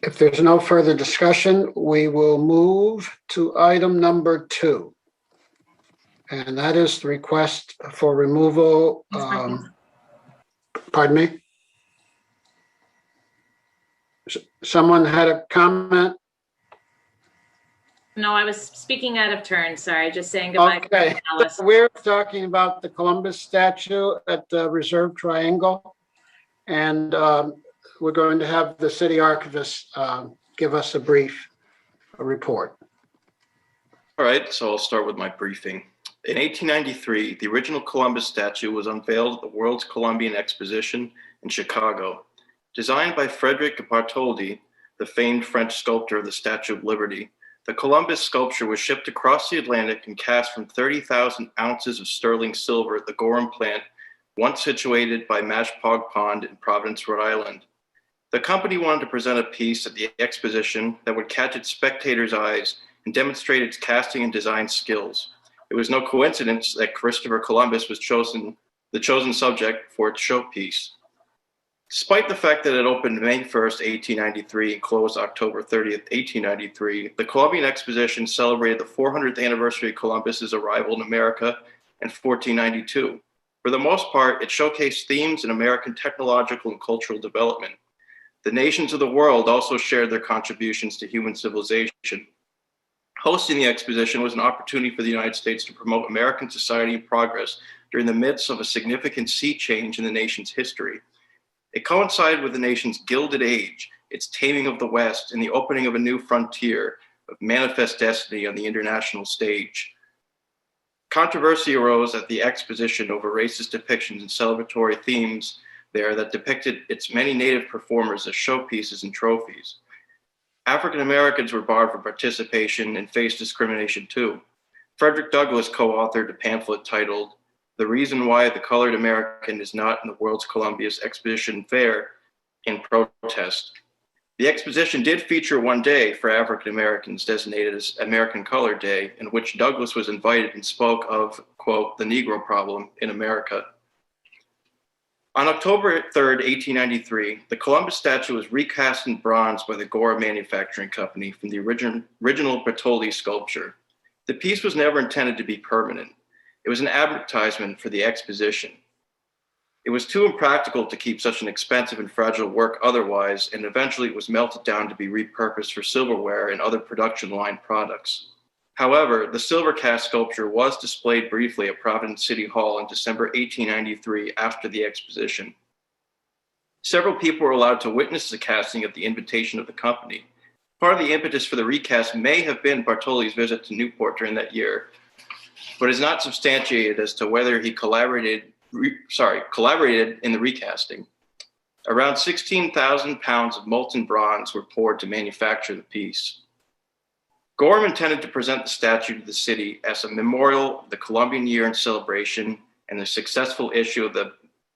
If there's no further discussion, we will move to item number 2. And that is the request for removal. Pardon me? Someone had a comment? No, I was speaking out of turn. Sorry, just saying goodbye. Okay, we're talking about the Columbus statue at the Reserve Triangle. And we're going to have the city archivist give us a brief report. All right, so I'll start with my briefing. In 1893, the original Columbus statue was unveiled at the World's Columbian Exposition in Chicago. Designed by Frederick Bartholdi, the famed French sculptor of the Statue of Liberty, the Columbus sculpture was shipped across the Atlantic and cast from 30,000 ounces of sterling silver at the Gorham plant, once situated by Mashpog Pond in Providence, Rhode Island. The company wanted to present a piece at the exposition that would catch its spectators' eyes and demonstrate its casting and design skills. It was no coincidence that Christopher Columbus was the chosen subject for its showpiece. Despite the fact that it opened May 1st, 1893 and closed October 30th, 1893, the Columbian Exposition celebrated the 400th anniversary of Columbus's arrival in America in 1492. For the most part, it showcased themes in American technological and cultural development. The nations of the world also shared their contributions to human civilization. Hosting the exposition was an opportunity for the United States to promote American society and progress during the midst of a significant sea change in the nation's history. It coincided with the nation's Gilded Age, its taming of the West, and the opening of a new frontier of manifest destiny on the international stage. Controversy arose at the exposition over racist depictions and celebratory themes there that depicted its many native performers as showpieces and trophies. African Americans were barred from participation and faced discrimination too. Frederick Douglass co-authored a pamphlet titled "The Reason Why the Colored American is Not in the World's Columbia's Exposition Fair" in protest. The exposition did feature one day for African Americans designated as American Colored Day, in which Douglass was invited and spoke of, quote, the Negro problem in America. On October 3rd, 1893, the Columbus statue was recast in bronze by the Gorham Manufacturing Company from the original Bertholdi sculpture. The piece was never intended to be permanent. It was an advertisement for the exposition. It was too impractical to keep such an expensive and fragile work otherwise, and eventually it was melted down to be repurposed for silverware and other production line products. However, the silver cast sculpture was displayed briefly at Providence City Hall in December 1893 after the exposition. Several people were allowed to witness the casting at the invitation of the company. Part of the impetus for the recast may have been Bartholdi's visit to Newport during that year, but is not substantiated as to whether he collaborated in the recasting. Around 16,000 pounds of molten bronze were poured to manufacture the piece. Gorham intended to present the statue to the city as a memorial of the Columbian year in celebration and the successful issue of the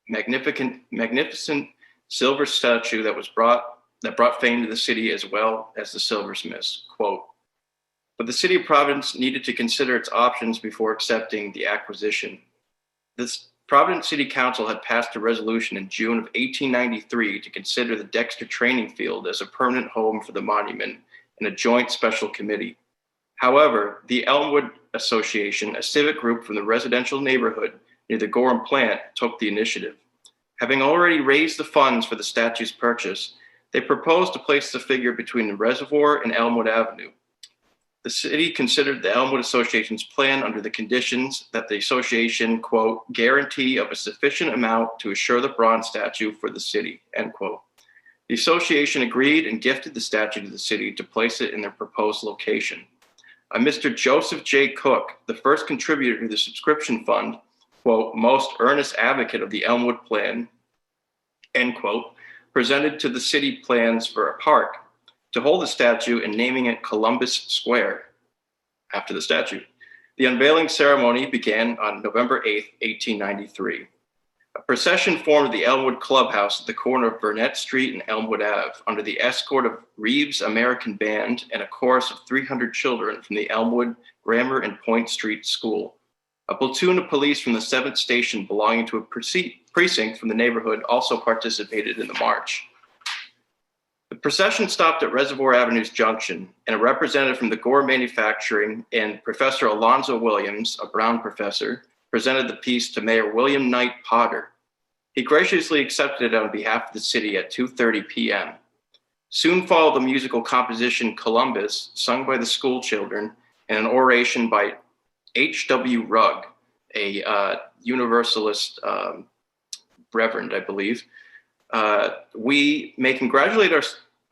magnificent silver statue that brought fame to the city as well as the silversmiths, quote. But the city of Providence needed to consider its options before accepting the acquisition. This Providence City Council had passed a resolution in June of 1893 to consider the Dexter Training Field as a permanent home for the monument in a joint special committee. However, the Elmwood Association, a civic group from the residential neighborhood near the Gorham plant, took the initiative. Having already raised the funds for the statue's purchase, they proposed to place the figure between the Reservoir and Elmwood Avenue. The city considered the Elmwood Association's plan under the conditions that the association, quote, guarantee of a sufficient amount to assure the bronze statue for the city, end quote. The association agreed and gifted the statue to the city to place it in their proposed location. A Mr. Joseph J. Cook, the first contributor to the subscription fund, quote, most earnest advocate of the Elmwood plan, end quote, presented to the city plans for a park to hold the statue and naming it Columbus Square after the statue. The unveiling ceremony began on November 8th, 1893. A procession formed at the Elmwood Clubhouse at the corner of Burnett Street and Elmwood Ave under the escort of Reeves American Band and a chorus of 300 children from the Elmwood, Grammar, and Point Street School. A platoon of police from the 7th Station belonging to a precinct from the neighborhood also participated in the march. The procession stopped at Reservoir Avenue's junction, and a representative from the Gorham Manufacturing and Professor Alonzo Williams, a Brown professor, presented the piece to Mayor William Knight Potter. He graciously accepted it on behalf of the city at 2:30 p.m. Soon followed the musical composition Columbus, sung by the school children, and an oration by H.W. Rugg, a Universalist reverend, I believe. We may congratulate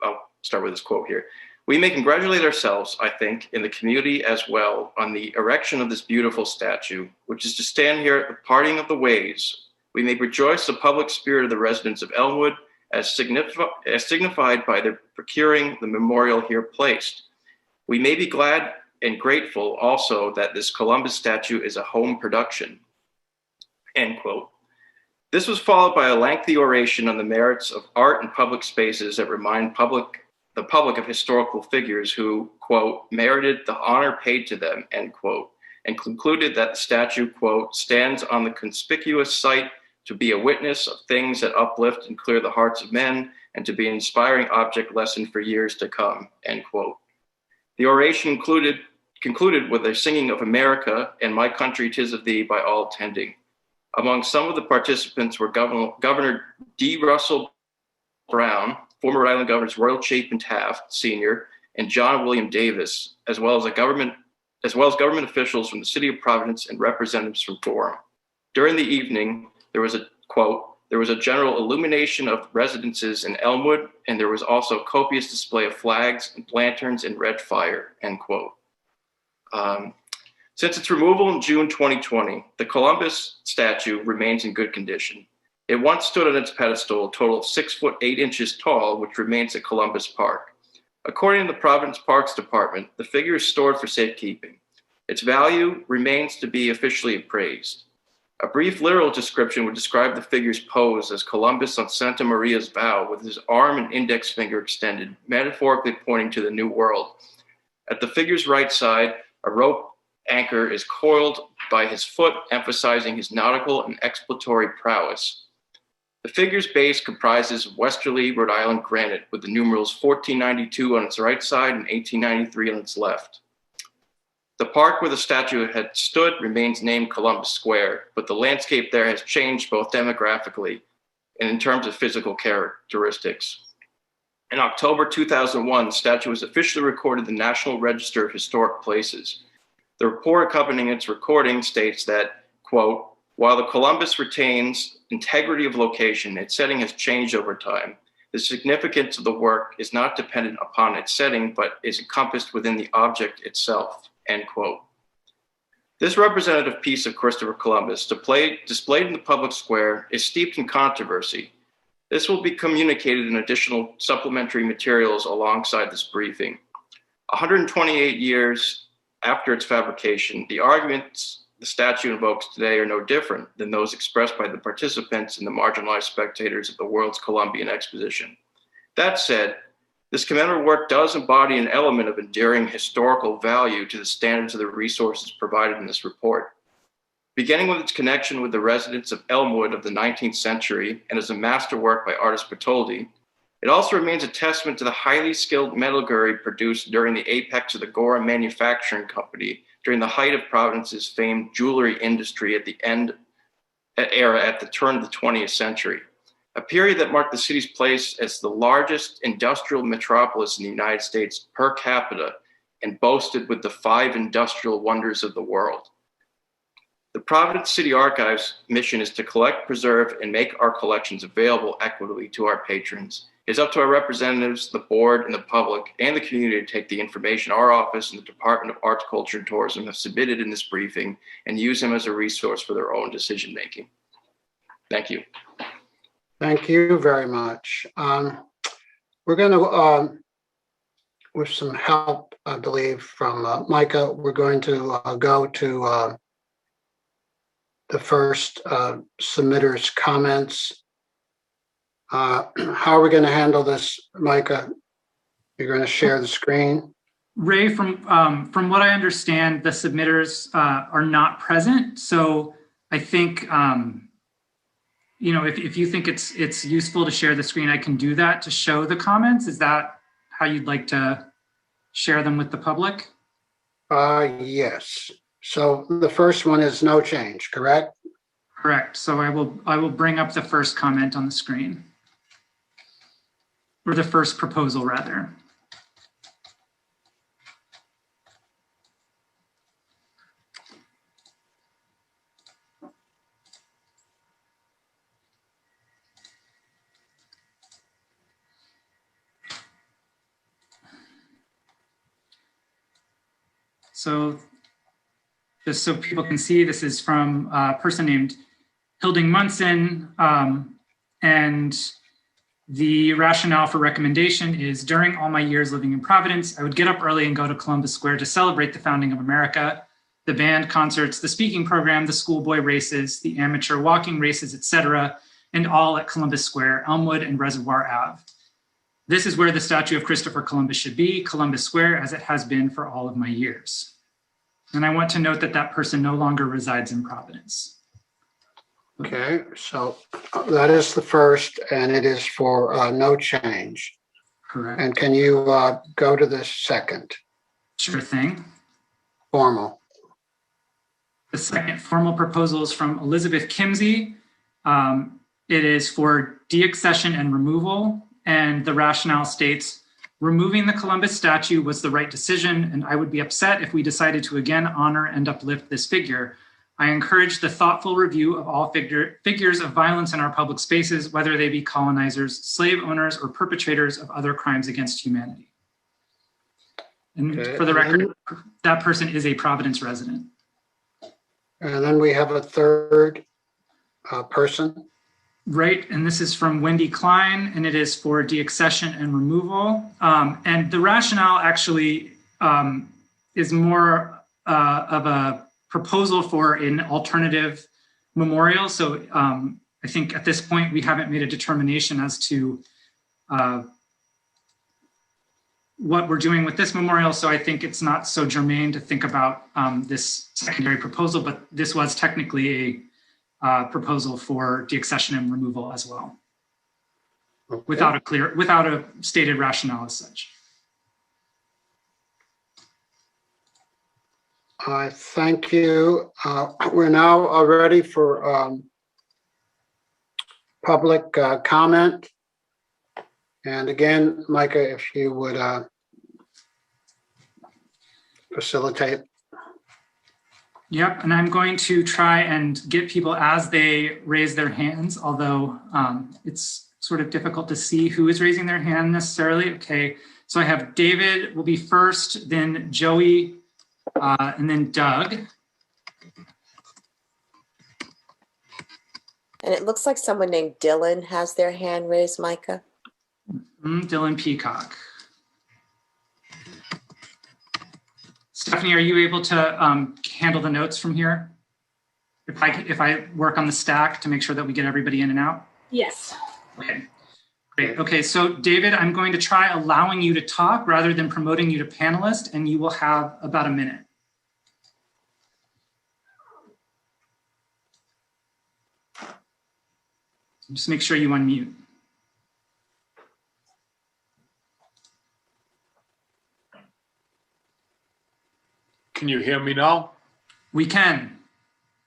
I'll start with this quote here. We may congratulate ourselves, I think, in the community as well on the erection of this beautiful statue, which is to stand here at the parting of the ways. We may rejoice the public spirit of the residents of Elmwood as signified by their procuring the memorial here placed. We may be glad and grateful also that this Columbus statue is a home production, end quote. This was followed by a lengthy oration on the merits of art and public spaces that remind the public of historical figures who, quote, merited the honor paid to them, end quote, and concluded that the statue, quote, stands on the conspicuous site to be a witness of things that uplift and clear the hearts of men and to be an inspiring object lesson for years to come, end quote. The oration concluded with a singing of America and My Country 'Tis of Thee by all attending. Among some of the participants were Governor D. Russell Brown, former Rhode Island Governors Royal Chapin Taft, Sr., and John William Davis, as well as government officials from the city of Providence and representatives from Gorham. During the evening, there was a general illumination of residences in Elmwood, and there was also a copious display of flags and lanterns and red fire, end quote. Since its removal in June 2020, the Columbus statue remains in good condition. It once stood on its pedestal, a total of 6 foot 8 inches tall, which remains at Columbus Park. According to the Providence Parks Department, the figure is stored for safekeeping. Its value remains to be officially appraised. A brief literal description would describe the figure's pose as Columbus on Santa Maria's bow with his arm and index finger extended, metaphorically pointing to the New World. At the figure's right side, a rope anchor is coiled by his foot, emphasizing his nautical and exploratory prowess. The figure's base comprises westerly Rhode Island granite with the numerals 1492 on its right side and 1893 on its left. The park where the statue had stood remains named Columbus Square, but the landscape there has changed both demographically and in terms of physical characteristics. In October 2001, the statue was officially recorded in the National Register of Historic Places. The report accompanying its recording states that, quote, while the Columbus retains integrity of location, its setting has changed over time. The significance of the work is not dependent upon its setting, but is encompassed within the object itself, end quote. This representative piece of Christopher Columbus, displayed in the public square, is steeped in controversy. This will be communicated in additional supplementary materials alongside this briefing. 128 years after its fabrication, the arguments the statue invokes today are no different than those expressed by the participants and the marginalized spectators of the world's Columbian Exposition. That said, this commemorative work does embody an element of enduring historical value to the standards of the resources provided in this report. Beginning with its connection with the residents of Elmwood of the 19th century and as a masterwork by artist Bertholdi, it also remains a testament to the highly skilled metallurgy produced during the apex of the Gorham Manufacturing Company during the height of Providence's famed jewelry industry at the turn of the 20th century, a period that marked the city's place as the largest industrial metropolis in the United States per capita and boasted with the 5 industrial wonders of the world. The Providence City Archives' mission is to collect, preserve, and make our collections available equitably to our patrons. It's up to our representatives, the board, and the public, and the community to take the information our office and the Department of Arts, Culture, and Tourism have submitted in this briefing and use them as a resource for their own decision-making. Thank you. Thank you very much. We're going to, with some help, I believe, from Micah, we're going to go to the first submitter's comments. How are we going to handle this, Micah? You're going to share the screen? Ray, from what I understand, the submitters are not present. So I think if you think it's useful to share the screen, I can do that to show the comments. Is that how you'd like to share them with the public? Yes. So the first one is no change, correct? Correct. So I will bring up the first comment on the screen, or the first proposal rather. So just so people can see, this is from a person named Hilding Munson, and the rationale for recommendation is: during all my years living in Providence, I would get up early and go to Columbus Square to celebrate the founding of America. The band concerts, the speaking program, the schoolboy races, the amateur walking races, etc., and all at Columbus Square, Elmwood and Reservoir Ave. This is where the statue of Christopher Columbus should be, Columbus Square, as it has been for all of my years. And I want to note that that person no longer resides in Providence. Okay, so that is the first, and it is for no change. Correct. And can you go to the second? Sure thing. Formal. The second formal proposal is from Elizabeth Kimsey. It is for deaccession and removal, and the rationale states: removing the Columbus statue was the right decision, and I would be upset if we decided to again honor and uplift this figure. I encourage the thoughtful review of all figures of violence in our public spaces, whether they be colonizers, slave owners, or perpetrators of other crimes against humanity. And Okay. for the record, that person is a Providence resident. And then we have a third person. Right, and this is from Wendy Klein, and it is for deaccession and removal. And the rationale actually is more of a proposal for an alternative memorial. So I think at this point, we haven't made a determination as to what we're doing with this memorial. So I think it's not so germane to think about this secondary proposal, but this was technically a proposal for deaccession and removal as well, Okay. without a stated rationale as such. Thank you. We're now ready for public comment. And again, Micah, if you would facilitate. Yep, and I'm going to try and get people as they raise their hands, although it's sort of difficult to see who is raising their hand necessarily. Okay, so I have David will be first, then Joey, and then Doug. And it looks like someone named Dylan has their hand raised, Micah. Dylan Peacock. Stephanie, are you able to handle the notes from here? If I work on the stack to make sure that we get everybody in and out? Yes. Okay, great. Okay, so David, I'm going to try allowing you to talk rather than promoting you to panelist, and you will have about a minute. Just make sure you unmute. Can you hear me now? We can.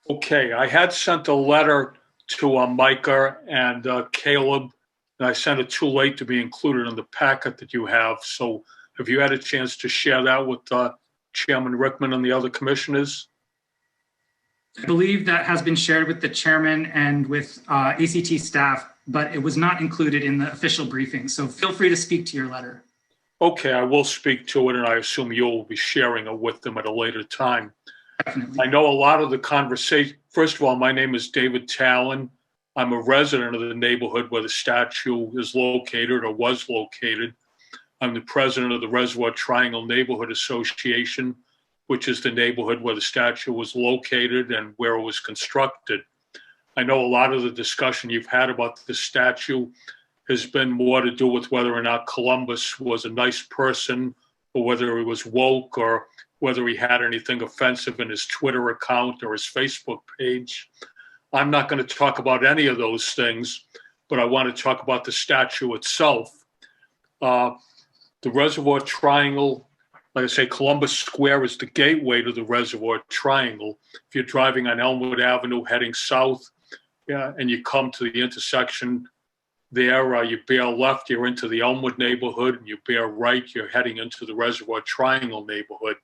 Okay, I had sent a letter to Micah and Caleb, and I sent it too late to be included in the packet that you have. So have you had a chance to share that with Chairman Rickman and the other commissioners? I believe that has been shared with the chairman and with ACT staff, but it was not included in the official briefing. So feel free to speak to your letter. Okay, I will speak to it, and I assume you'll be sharing it with them at a later time. Definitely. I know a lot of the conversation. First of all, my name is David Talin. I'm a resident of the neighborhood where the statue is located or was located. I'm the president of the Reservoir Triangle Neighborhood Association, which is the neighborhood where the statue was located and where it was constructed. I know a lot of the discussion you've had about the statue has been more to do with whether or not Columbus was a nice person, or whether he was woke, or whether he had anything offensive in his Twitter account or his Facebook page. I'm not going to talk about any of those things, but I want to talk about the statue itself. The Reservoir Triangle, like I say, Columbus Square is the gateway to the Reservoir Triangle. If you're driving on Elmwood Avenue heading south, and you come to the intersection there, you bear left, you're into the Elmwood neighborhood, and you bear right, you're heading into the Reservoir Triangle neighborhood.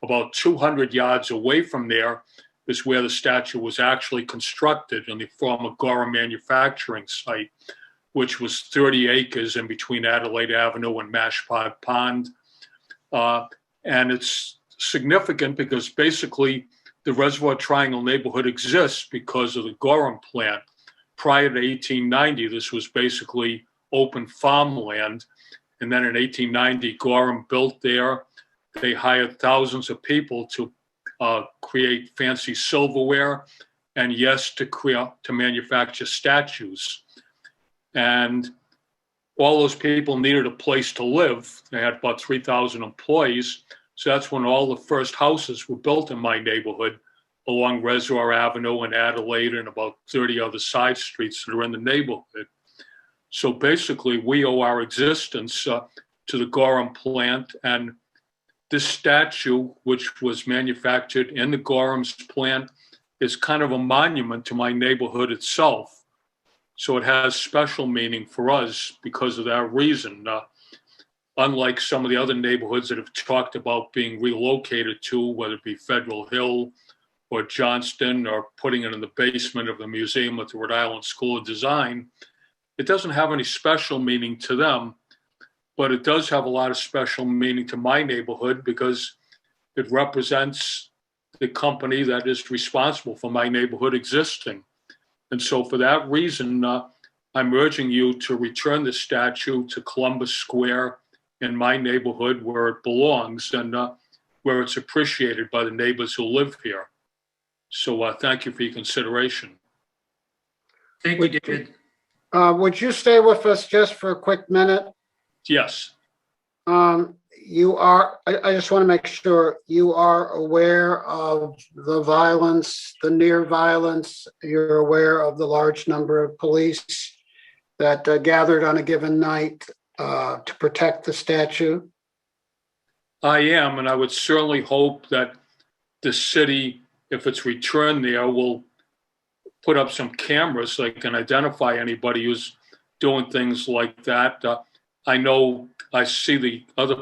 About 200 yards away from there is where the statue was actually constructed in the former Gorham Manufacturing site, which was 30 acres in between Adelaide Avenue and Mashpond Pond. And it's significant because basically the Reservoir Triangle neighborhood exists because of the Gorham plant. Prior to 1890, this was basically open farmland. And then in 1890, Gorham built there. They hired thousands of people to create fancy silverware and, yes, to manufacture statues. And all those people needed a place to live. They had about 3,000 employees. So that's when all the first houses were built in my neighborhood along Reservoir Avenue and Adelaide and about 30 other side streets that are in the neighborhood. So basically, we owe our existence to the Gorham plant. And this statue, which was manufactured in the Gorham's plant, is kind of a monument to my neighborhood itself. So it has special meaning for us because of that reason. Unlike some of the other neighborhoods that have talked about being relocated to, whether it be Federal Hill or Johnston or putting it in the basement of the museum at the Rhode Island School of Design, it doesn't have any special meaning to them, but it does have a lot of special meaning to my neighborhood because it represents the company that is responsible for my neighborhood existing. And so for that reason, I'm urging you to return the statue to Columbus Square in my neighborhood where it belongs and where it's appreciated by the neighbors who live here. So thank you for your consideration. Thank you, David. Would you stay with us just for a quick minute? Yes. You are, I just want to make sure you are aware of the violence, the near violence. You're aware of the large number of police that gathered on a given night to protect the statue? I am, and I would certainly hope that the city, if it's returned there, will put up some cameras so they can identify anybody who's doing things like that. I know I see the other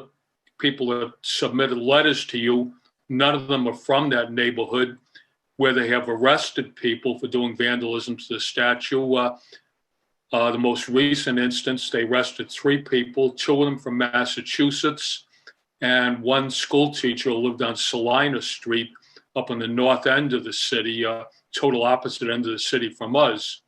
people that submitted letters to you. None of them are from that neighborhood where they have arrested people for doing vandalism to the statue. The most recent instance, they arrested 3 people, 2 of them from Massachusetts, and 1 school teacher who lived on Salina Street up in the north end of the city, total opposite end of the city from us.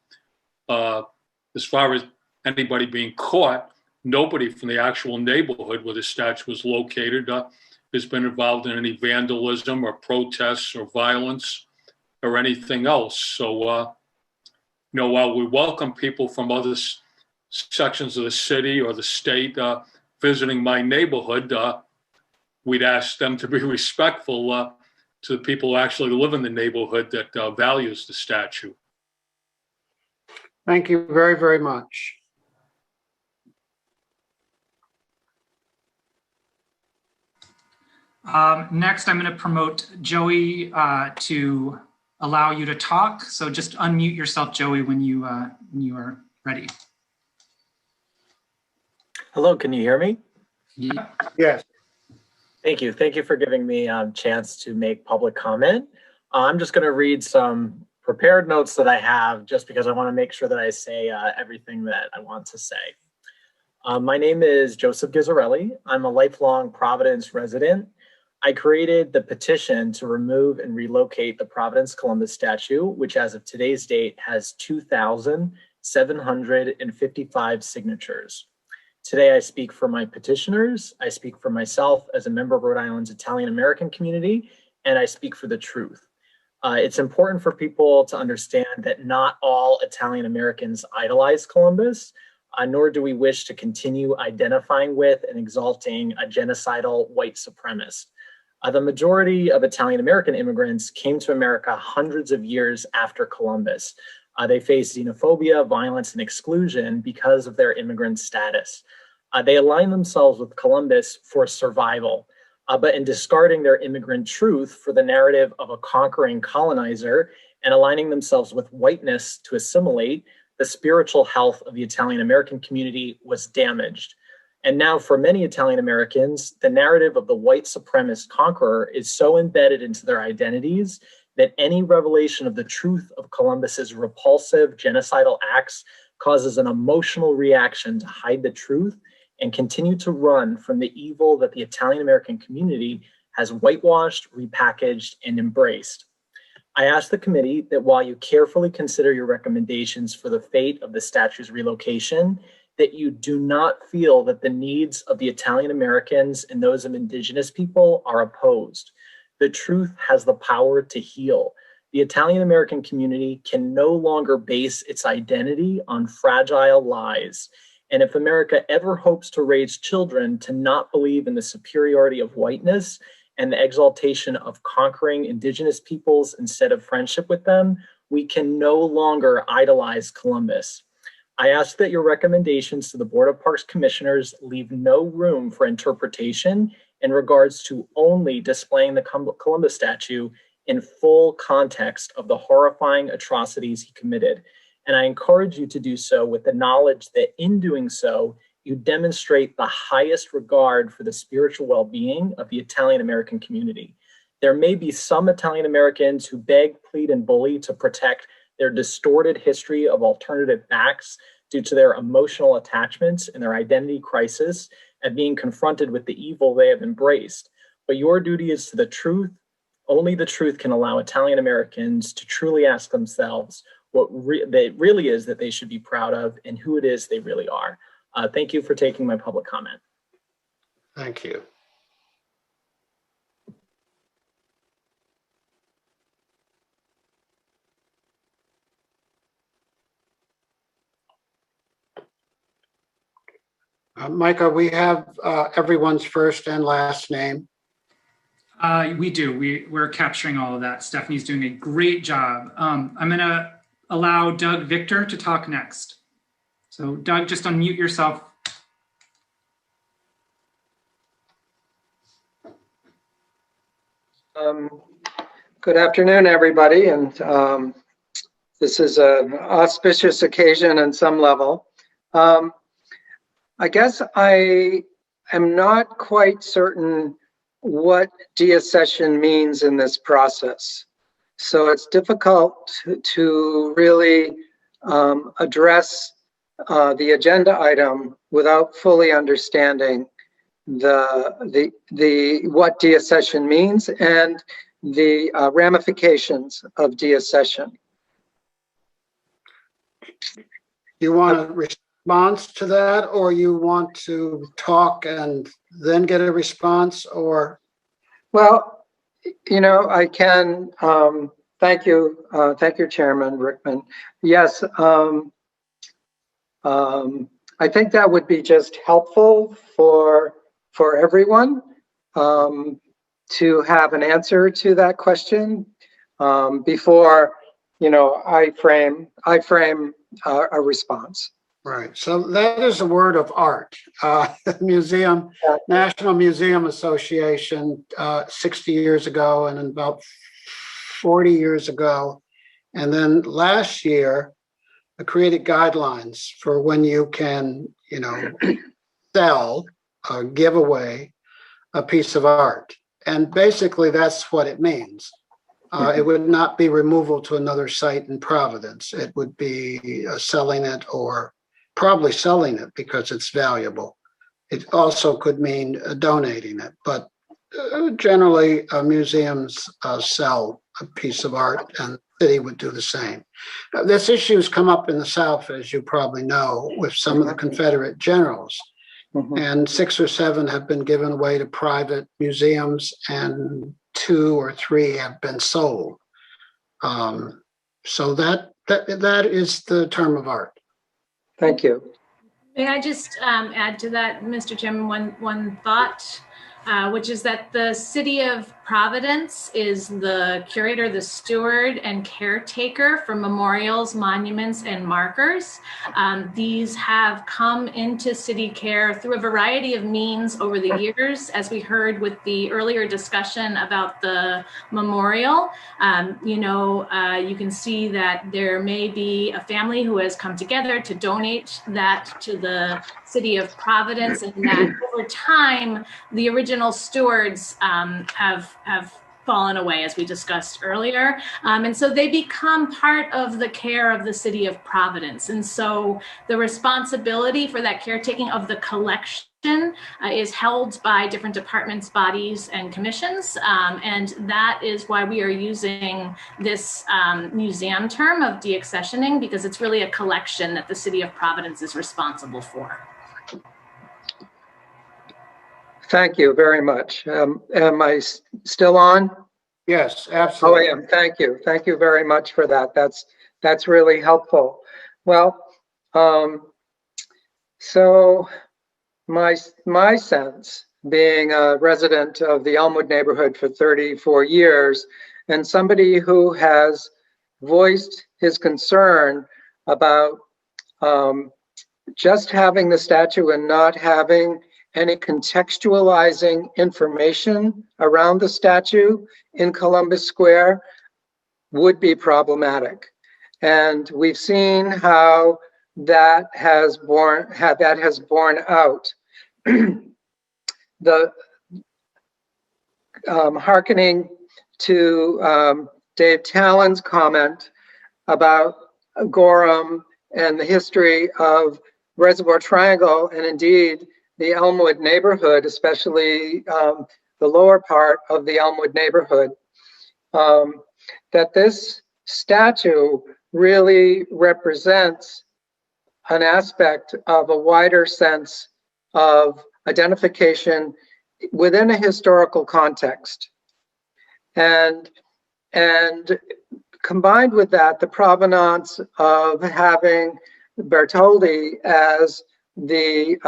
As far as anybody being caught, nobody from the actual neighborhood where the statue was located has been involved in any vandalism or protests or violence or anything else. So, while we welcome people from other sections of the city or the state visiting my neighborhood, we'd ask them to be respectful to the people who actually live in the neighborhood that values the statue. Thank you very, very much. Next, I'm going to promote Joey to allow you to talk. So just unmute yourself, Joey, when you are ready. Hello, can you hear me? Yeah. Yes. Thank you. Thank you for giving me a chance to make public comment. I'm just going to read some prepared notes that I have just because I want to make sure that I say everything that I want to say. My name is Joseph Gizzarelli. I'm a lifelong Providence resident. I created the petition to remove and relocate the Providence Columbus statue, which as of today's date has 2,755 signatures. Today, I speak for my petitioners, I speak for myself as a member of Rhode Island's Italian American community, and I speak for the truth. It's important for people to understand that not all Italian Americans idolize Columbus, nor do we wish to continue identifying with and exalting a genocidal white supremacist. The majority of Italian American immigrants came to America hundreds of years after Columbus. They faced xenophobia, violence, and exclusion because of their immigrant status. They aligned themselves with Columbus for survival, but in discarding their immigrant truth for the narrative of a conquering colonizer and aligning themselves with whiteness to assimilate, the spiritual health of the Italian American community was damaged. And now for many Italian Americans, the narrative of the white supremacist conqueror is so embedded into their identities that any revelation of the truth of Columbus's repulsive genocidal acts causes an emotional reaction to hide the truth and continue to run from the evil that the Italian American community has whitewashed, repackaged, and embraced. I ask the committee that while you carefully consider your recommendations for the fate of the statue's relocation, that you do not feel that the needs of the Italian Americans and those of Indigenous people are opposed. The truth has the power to heal. The Italian American community can no longer base its identity on fragile lies. And if America ever hopes to raise children to not believe in the superiority of whiteness and the exaltation of conquering Indigenous peoples instead of friendship with them, we can no longer idolize Columbus. I ask that your recommendations to the Board of Parks Commissioners leave no room for interpretation in regards to only displaying the Columbus statue in full context of the horrifying atrocities he committed. And I encourage you to do so with the knowledge that in doing so, you demonstrate the highest regard for the spiritual well-being of the Italian American community. There may be some Italian Americans who beg, plead, and bully to protect their distorted history of alternative facts due to their emotional attachments and their identity crisis at being confronted with the evil they have embraced. But your duty is to the truth. Only the truth can allow Italian Americans to truly ask themselves what it really is that they should be proud of and who it is they really are. Thank you for taking my public comment. Thank you. Micah, we have everyone's first and last name. We do. We're capturing all of that. Stephanie's doing a great job. I'm going to allow Doug Victor to talk next. So Doug, just unmute yourself. Good afternoon, everybody. And this is an auspicious occasion on some level. I guess I am not quite certain what deaccession means in this process. So it's difficult to really address the agenda item without fully understanding what deaccession means and the ramifications of deaccession. You want a response to that, or you want to talk and then get a response, or? Well, you know, I can, thank you, Chairman Rickman. Yes, I think that would be just helpful for everyone to have an answer to that question before, you know, I frame a response. Right. So that is a word of art. Museum, National Museum Association, 60 years ago, and about 40 years ago. And then last year, created guidelines for when you can, you know, sell or give away a piece of art. And basically that's what it means. It would not be removal to another site in Providence. It would be selling it, or probably selling it because it's valuable. It also could mean donating it, but generally museums sell a piece of art, and the city would do the same. This issue has come up in the South, as you probably know, with some of the Confederate generals. And 6 or 7 have been given away to private museums, and 2 or 3 have been sold. So that is the term of art. Thank you. May I just add to that, Mr. Chairman, one thought? which is that the city of Providence is the curator, the steward, and caretaker for memorials, monuments, and markers. These have come into city care through a variety of means over the years, as we heard with the earlier discussion about the memorial. You can see that there may be a family who has come together to donate that to the city of Providence, and that over time, the original stewards have fallen away, as we discussed earlier. And so they become part of the care of the city of Providence. And so the responsibility for that caretaking of the collection is held by different departments, bodies, and commissions. And that is why we are using this museum term of deaccessioning, because it's really a collection that the city of Providence is responsible for. Thank you very much. Am I still on? Yes, Oh, absolutely. I am. Thank you. Thank you very much for that. That's really helpful. Well, so my sense, being a resident of the Elmwood neighborhood for 34 years, and somebody who has voiced his concern about just having the statue and not having any contextualizing information around the statue in Columbus Square would be problematic. And we've seen how that has borne out. The hearkening to Dave Talin's comment about Gorham and the history of Reservoir Triangle, and indeed the Elmwood neighborhood, especially the lower part of the Elmwood neighborhood, that this statue really represents an aspect of a wider sense of identification within a historical context. And combined with that, the provenance of having Bertholdi as the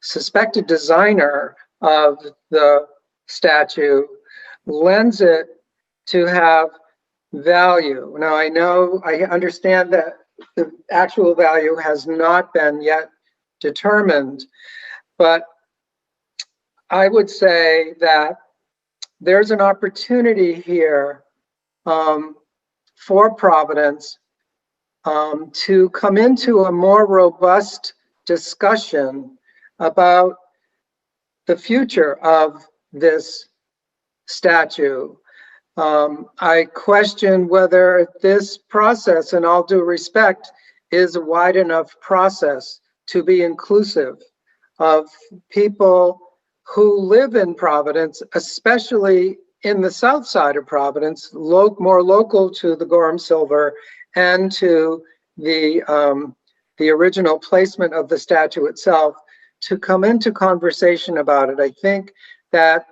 suspected designer of the statue lends it to have value. Now, I understand that the actual value has not been yet determined, but I would say that there's an opportunity here for Providence to come into a more robust discussion about the future of this statue. I question whether this process, in all due respect, is a wide enough process to be inclusive of people who live in Providence, especially in the south side of Providence, more local to the Gorham Silver and to the original placement of the statue itself, to come into conversation about it. I think that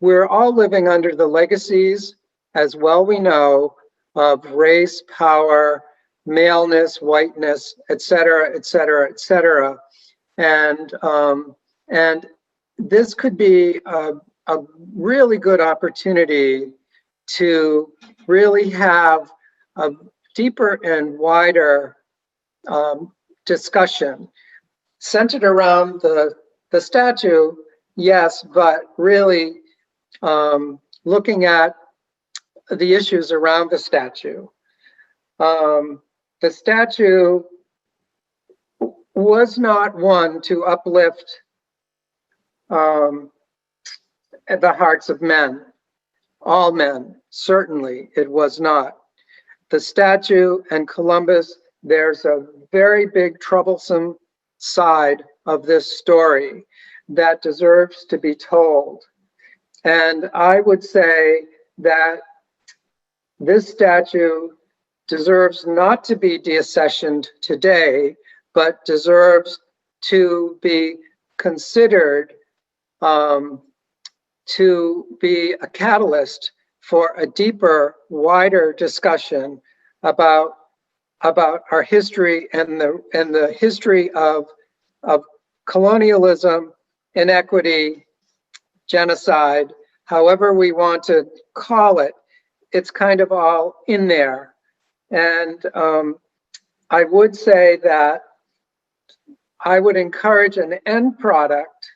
we're all living under the legacies, as well we know, of race, power, maleness, whiteness, et cetera, et cetera, et cetera. And this could be a really good opportunity to really have a deeper and wider discussion centered around the statue, yes, but really looking at the issues around the statue. The statue was not one to uplift the hearts of men, all men, certainly it was not. The statue and Columbus, there's a very big troublesome side of this story that deserves to be told. And I would say that this statue deserves not to be deaccessioned today, but deserves to be considered to be a catalyst for a deeper, wider discussion about our history and the history of colonialism inequity, genocide, however we want to call it, it's kind of all in there. And I would say that I would encourage an end product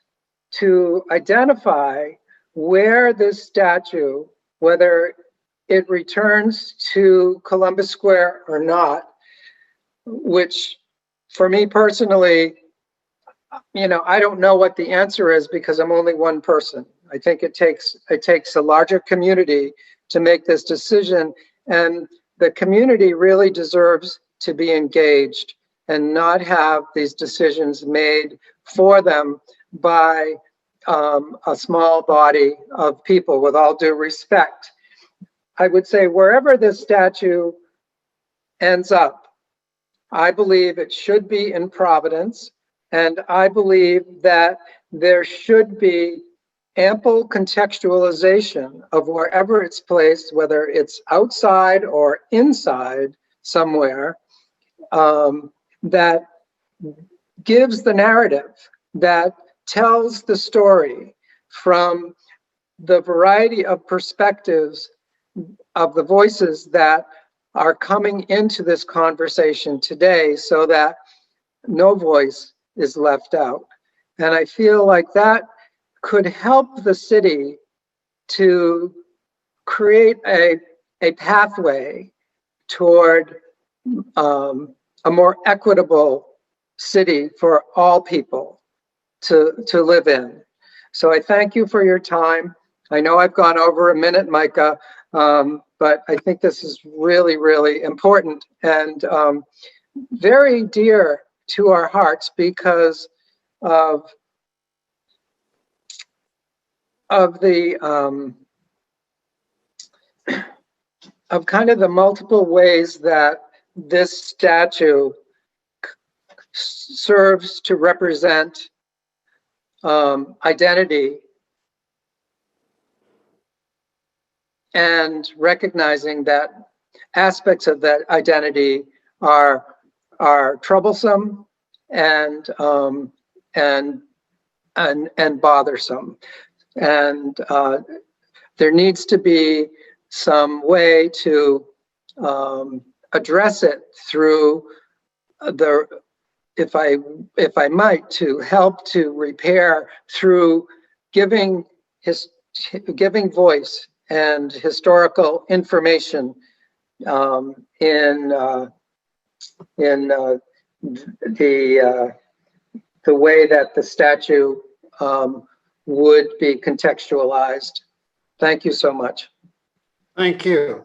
to identify where this statue, whether it returns to Columbus Square or not, which for me personally, you know, I don't know what the answer is because I'm only one person. I think it takes a larger community to make this decision, and the community really deserves to be engaged and not have these decisions made for them by a small body of people, with all due respect. I would say wherever this statue ends up, I believe it should be in Providence, and I believe that there should be ample contextualization of wherever it's placed, whether it's outside or inside somewhere, that gives the narrative, that tells the story from the variety of perspectives of the voices that are coming into this conversation today, so that no voice is left out. And I feel like that could help the city to create a pathway toward a more equitable city for all people to live in. So I thank you for your time. I know I've gone over a minute, Micah, but I think this is really, really important and very dear to our hearts because of the of kind of the multiple ways that this statue serves to represent identity, and recognizing that aspects of that identity are troublesome and bothersome, and there needs to be some way to address it through the, if I might, to help to repair through giving voice and historical information in the way that the statue would be contextualized. Thank you so much. Thank you.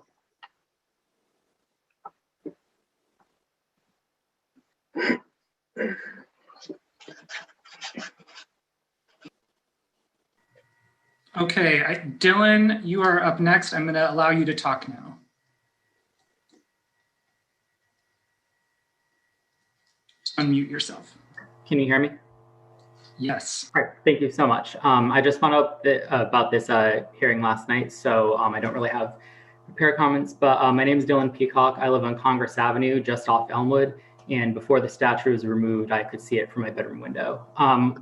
Okay, Dylan, you are up next. I'm going to allow you to talk now. Just unmute yourself. Can you hear me? Yes. All right, thank you so much. I just found out about this hearing last night, so I don't really have prepared comments, but my name is Dylan Peacock. I live on Congress Avenue, just off Elmwood, and before the statue was removed, I could see it from my bedroom window.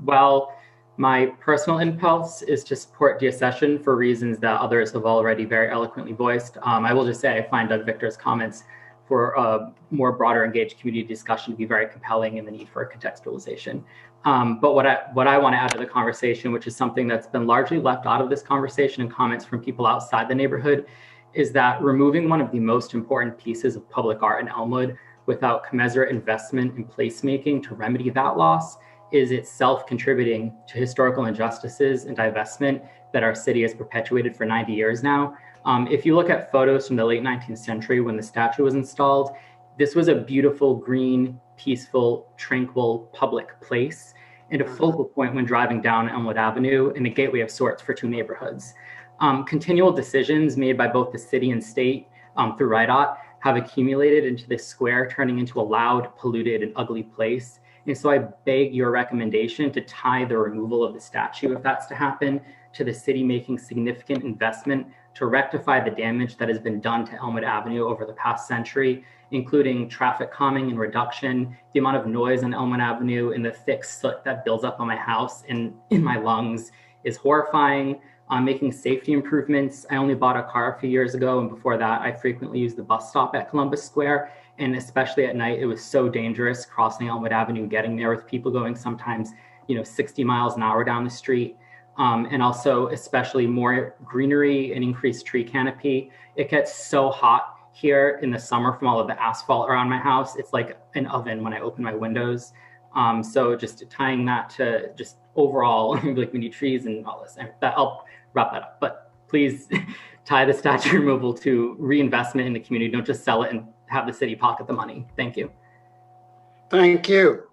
While my personal impulse is to support deaccession for reasons that others have already very eloquently voiced, I will just say I find Doug Victor's comments for a more broader engaged community discussion to be very compelling in the need for contextualization. But what I want to add to the conversation, which is something that's been largely left out of this conversation and comments from people outside the neighborhood, is that removing one of the most important pieces of public art in Elmwood without commensurate investment in placemaking to remedy that loss is itself contributing to historical injustices and divestment that our city has perpetuated for 90 years now. If you look at photos from the late 19th century when the statue was installed, this was a beautiful, green, peaceful, tranquil public place and a focal point when driving down Elmwood Avenue and a gateway of sorts for two neighborhoods. Continual decisions made by both the city and state through RIDOT have accumulated into this square, turning into a loud, polluted, and ugly place. And so I beg your recommendation to tie the removal of the statue, if that's to happen, to the city making significant investment to rectify the damage that has been done to Elmwood Avenue over the past century, including traffic calming and reduction, the amount of noise on Elmwood Avenue and the thick soot that builds up on my house and in my lungs is horrifying. Making safety improvements. I only bought a car a few years ago, and before that, I frequently used the bus stop at Columbus Square. And especially at night, it was so dangerous crossing Elmwood Avenue, getting there with people going sometimes, 60 miles an hour down the street. And also, especially more greenery and increased tree canopy. It gets so hot here in the summer from all of the asphalt around my house. It's like an oven when I open my windows. So just tying that to just overall, like we need trees and all this. I'll wrap that up. But please tie the statue removal to reinvestment in the community. Don't just sell it and have the city pocket the money. Thank you. Thank you.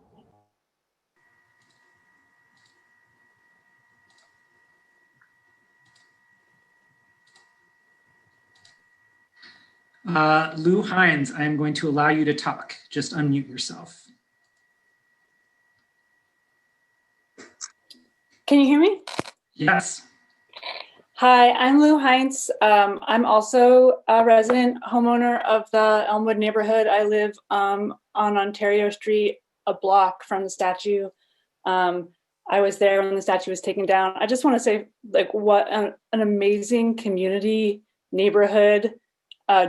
Lou Heintz, I am going to allow you to talk. Just unmute yourself. Can you hear me? Yes. Hi, I'm Lou Heintz. I'm also a resident homeowner of the Elmwood neighborhood. I live on Ontario Street, a block from the statue. I was there when the statue was taken down. I just want to say, what an amazing community, neighborhood,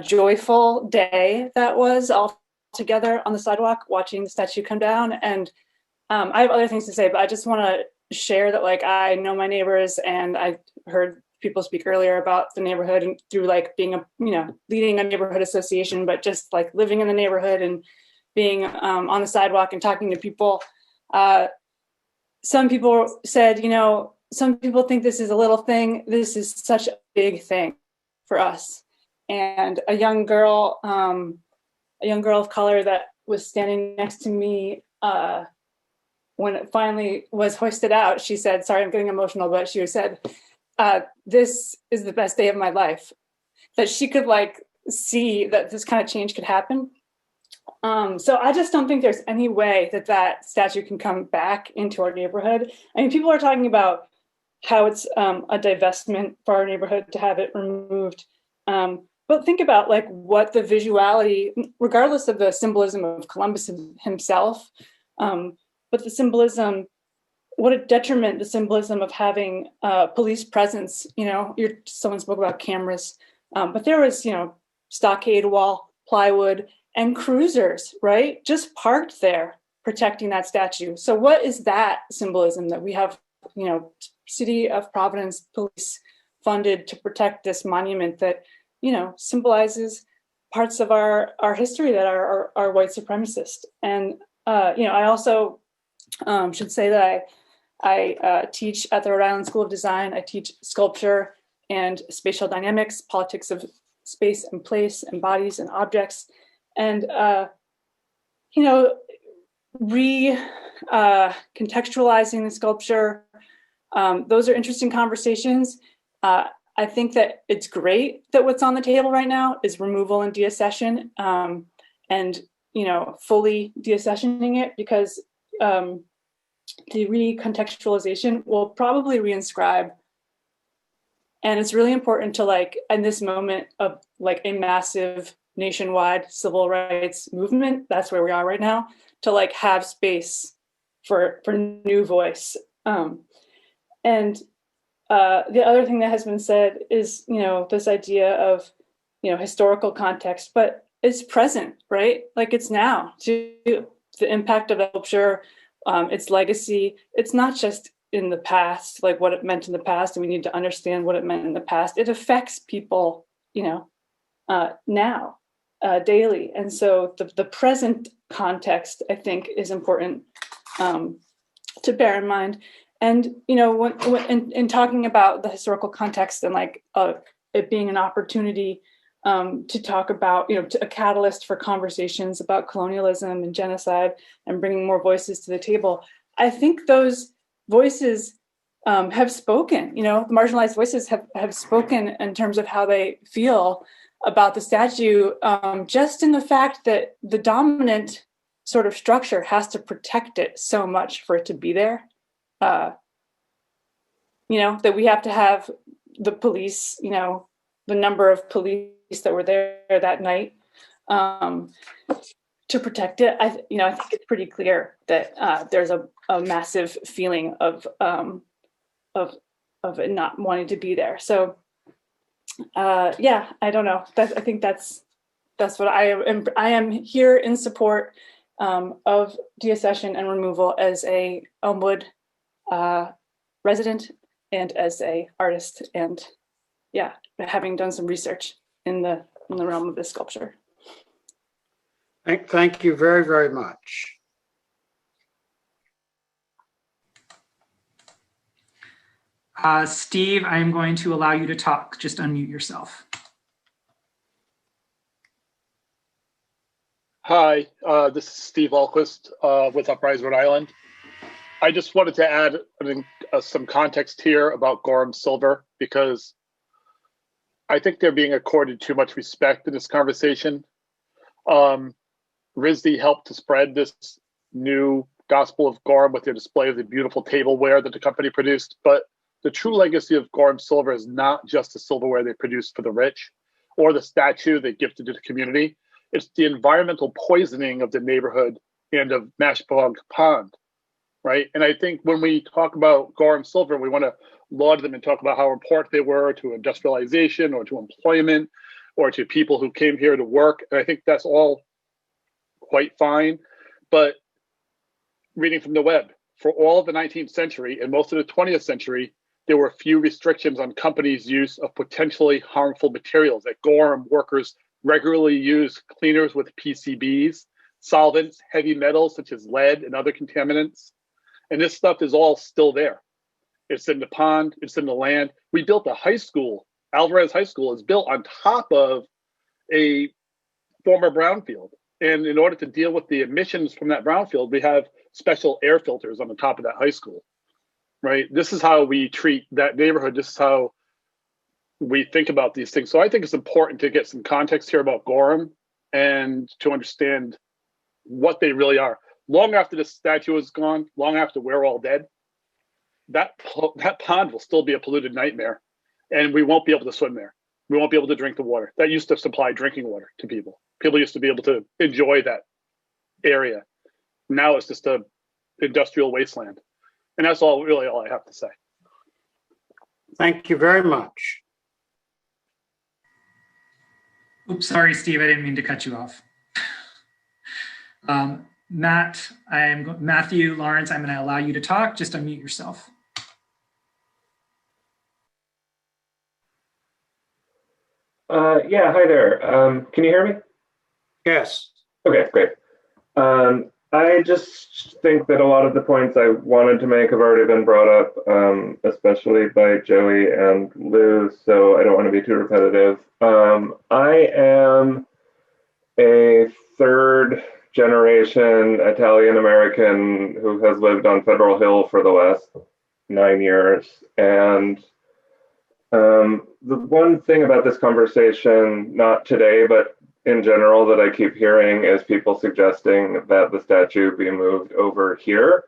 joyful day that was, all together on the sidewalk watching the statue come down. And I have other things to say, but I just want to share that I know my neighbors, and I heard people speak earlier about the neighborhood and through being leading a neighborhood association, but just living in the neighborhood and being on the sidewalk and talking to people. Some people said, some people think this is a little thing. This is such a big thing for us. And a young girl of color that was standing next to me when it finally was hoisted out, she said, sorry, I'm getting emotional, but she said, this is the best day of my life. That she could see that this kind of change could happen. So I just don't think there's any way that statue can come back into our neighborhood. I mean, people are talking about how it's a divestment for our neighborhood to have it removed. But think about what the visuality, regardless of the symbolism of Columbus himself, but the symbolism, what a detriment the symbolism of having police presence. Someone spoke about cameras, but there was, stockade wall, plywood, and cruisers, right? Just parked there, protecting that statue. So what is that symbolism that we have, City of Providence police funded to protect this monument that, symbolizes parts of our history that are white supremacist. And, I also should say that I teach at the Rhode Island School of Design. I teach sculpture and spatial dynamics, politics of space and place and bodies and objects. And, contextualizing the sculpture. Those are interesting conversations. I think that it's great that what's on the table right now is removal and deaccession, and, fully deaccessioning it, because the recontextualization will probably reinscribe. And it's really important to in this moment of a massive nationwide civil rights movement, that's where we are right now, to have space for new voice. And the other thing that has been said is, this idea of, historical context, but it's present, right? It's now, to the impact of the sculpture, its legacy. It's not just in the past, what it meant in the past, and we need to understand what it meant in the past. It affects people, now, daily. And so the present context, I think, is important to bear in mind. And, when in talking about the historical context and it being an opportunity to talk about, a catalyst for conversations about colonialism and genocide and bringing more voices to the table, I think those voices have spoken, the marginalized voices have spoken in terms of how they feel about the statue, just in the fact that the dominant sort of structure has to protect it so much for it to be there. That we have to have the police, the the number of police that were there that night to protect it. I think it's pretty clear that there's a massive feeling of it not wanting to be there. So yeah, I don't know. I think that's what I am here in support of deaccession and removal as a Elmwood resident and as a artist, and yeah, having done some research in the realm of this sculpture. Thank you very, very much. Steve, I'm going to allow you to talk. Just unmute yourself. Hi, this is Steve Alquist with Uprise, Rhode Island. I just wanted to add some context here about Gorham Silver, because I think they're being accorded too much respect in this conversation. RISD helped to spread this new Gospel of Gorham with their display of the beautiful tableware that the company produced. But the true legacy of Gorham Silver is not just the silverware they produced for the rich or the statue they gifted to the community. It's the environmental poisoning of the neighborhood and of Mashpong Pond, right? And I think when we talk about Gorham Silver, we want to laud them and talk about how important they were to industrialization or to employment or to people who came here to work. And I think that's all quite fine. But reading from the web, for all of the 19th century and most of the 20th century, there were few restrictions on companies' use of potentially harmful materials. At Gorham, workers regularly used cleaners with PCBs, solvents, heavy metals such as lead and other contaminants. And this stuff is all still there. It's in the pond, it's in the land. We built a high school. Alvarez High School is built on top of a former brownfield. And in order to deal with the emissions from that brownfield, we have special air filters on the top of that high school, right? This is how we treat that neighborhood. This is how we think about these things. So I think it's important to get some context here about Gorham and to understand what they really are. Long after this statue is gone, long after we're all dead, that pond will still be a polluted nightmare, and we won't be able to swim there. We won't be able to drink the water. That used to supply drinking water to people. People used to be able to enjoy that area. Now it's just an industrial wasteland. And that's really all I have to say. Thank you very much. Oops, sorry, Steve, I didn't mean to cut you off. Matthew Lawrence, I'm going to allow you to talk. Just unmute yourself. Yeah, hi there. Can you hear me? Yes. Okay, great. I just think that a lot of the points I wanted to make have already been brought up, especially by Joey and Lou, so I don't want to be too repetitive. I am a third generation Italian American who has lived on Federal Hill for the last 9 years. And the one thing about this conversation, not today, but in general, that I keep hearing is people suggesting that the statue be moved over here.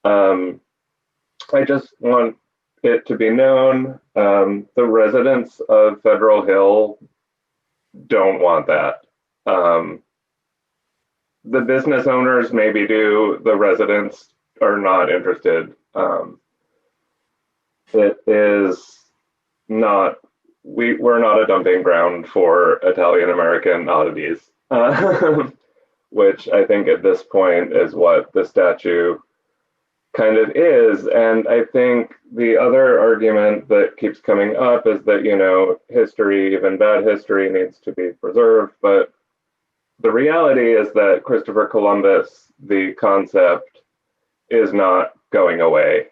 I just want it to be known, the residents of Federal Hill don't want that. The business owners maybe do, the residents are not interested. It is not, we're not a dumping ground for Italian American oddities, which I think at this point is what the statue kind of is. And I think the other argument that keeps coming up is that, you know, history, even bad history, needs to be preserved. But the reality is that Christopher Columbus, the concept, is not going away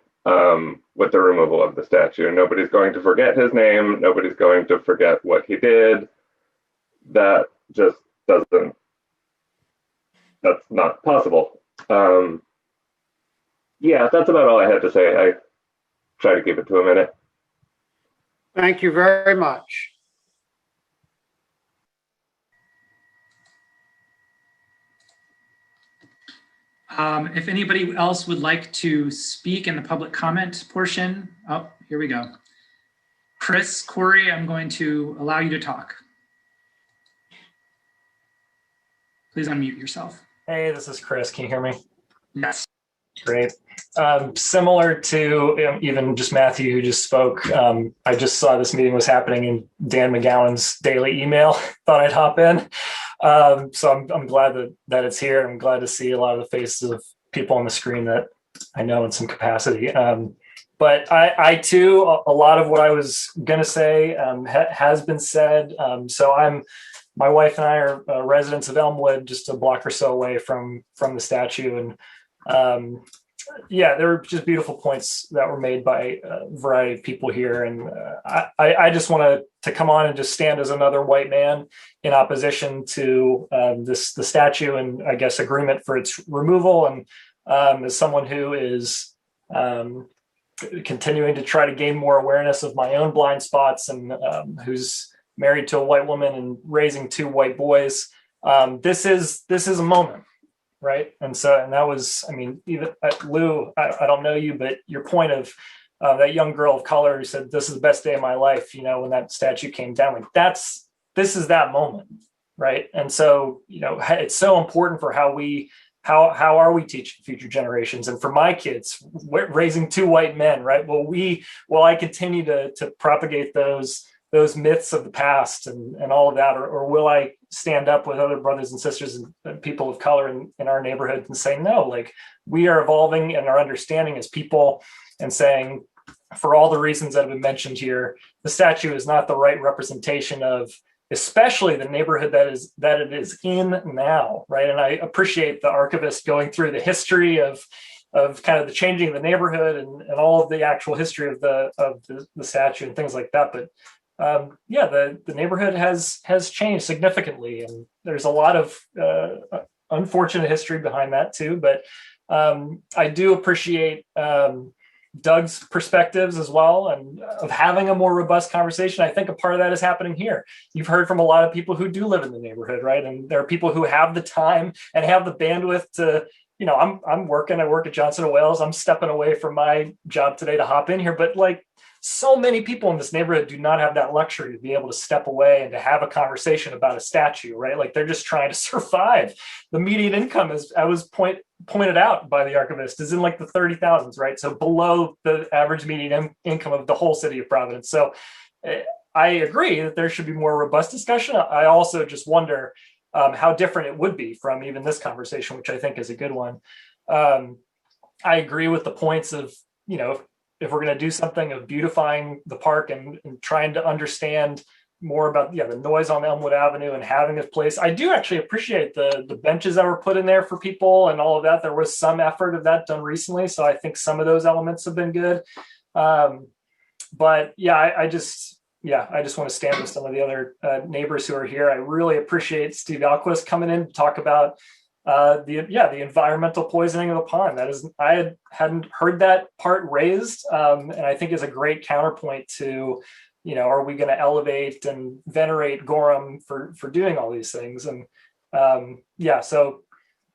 with the removal of the statue. Nobody's going to forget his name. Nobody's going to forget what he did. That just doesn't, that's not possible. Yeah, that's about all I had to say. I try to keep it to a minute. Thank you very much. If anybody else would like to speak in the public comment portion, oh, here we go. Chris, Corry, I'm going to allow you to talk. Please unmute yourself. Hey, this is Chris. Can you hear me? Yes. Great. Similar to even just Matthew who just spoke, I just saw this meeting was happening in Dan McGowan's daily email. Thought I'd hop in. So I'm glad that it's here. I'm glad to see a lot of the faces of people on the screen that I know in some capacity. But I too, a lot of what I was going to say has been said. So my wife and I are residents of Elmwood, just a block or so away from the statue. And yeah, there were just beautiful points that were made by a variety of people here. And I just want to come on and just stand as another white man in opposition to the statue and I guess agreement for its removal. And as someone who is continuing to try to gain more awareness of my own blind spots and who's married to a white woman and raising two white boys, this is a moment. Right. And that was, I mean, even Lou, I don't know you, but your point of that young girl of color who said, this is the best day of my life, when that statue came down, like this is that moment. Right. And so, it's so important for how are we teaching future generations? And for my kids, raising two white men, right? Will I continue to propagate those myths of the past and all of that, or will I stand up with other brothers and sisters and people of color in our neighborhood and say, no, like we are evolving in our understanding as people and saying, for all the reasons that have been mentioned here, the statue is not the right representation of especially the neighborhood that it is in now, right? And I appreciate the archivist going through the history of kind of the changing of the neighborhood and all of the actual history of the statue and things like that. But the neighborhood has changed significantly, and there's a lot of unfortunate history behind that too. But I do appreciate Doug's perspectives as well, and of having a more robust conversation. I think a part of that is happening here. You've heard from a lot of people who do live in the neighborhood, right? And there are people who have the time and have the bandwidth to. I'm working. I work at Johnson & Wales. I'm stepping away from my job today to hop in here, but like. So many people in this neighborhood do not have that luxury to be able to step away and to have a conversation about a statue, right? Like they're just trying to survive. The median income, as I was pointed out by the archivist, is in like the 30,000s, right? So below the average median income of the whole city of Providence. So I agree that there should be more robust discussion. I also just wonder how different it would be from even this conversation, which I think is a good one. I agree with the points of, if we're going to do something of beautifying the park and trying to understand more about the noise on Elmwood Avenue and having a place. I do actually appreciate the benches that were put in there for people and all of that. There was some effort of that done recently. So I think some of those elements have been good. But yeah, I just want to stand with some of the other neighbors who are here. I really appreciate Steve Alquist coming in to talk about the environmental poisoning of the pond. I hadn't heard that part raised, and I think is a great counterpoint to, are we going to elevate and venerate Gorham for doing all these things? And so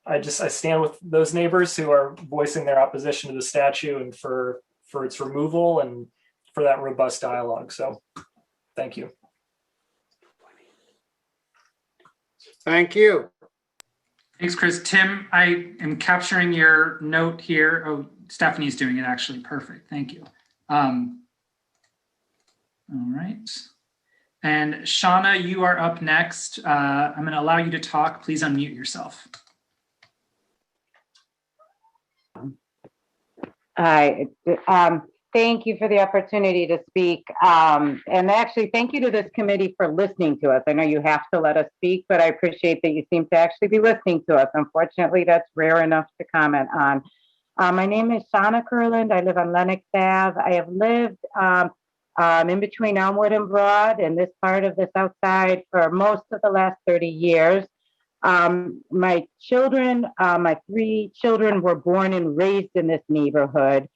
I stand with those neighbors who are voicing their opposition to the statue and for its removal and for that robust dialogue. So thank you. Thank you. Thanks, Chris. Tim, I am capturing your note here. Oh, Stephanie's doing it actually. Perfect. Thank you. All right. And Shannah, you are up next. I'm going to allow you to talk. Please unmute yourself. Hi. Thank you for the opportunity to speak. And actually, thank you to this committee for listening to us. I know you have to let us speak, but I appreciate that you seem to actually be listening to us. Unfortunately, that's rare enough to comment on. My name is Shannah Kurland. I live on Lenox Ave. I have lived in between Elmwood and Broad in this part of the South Side for most of the last 30 years. My children, my 3 children were born and raised in this neighborhood.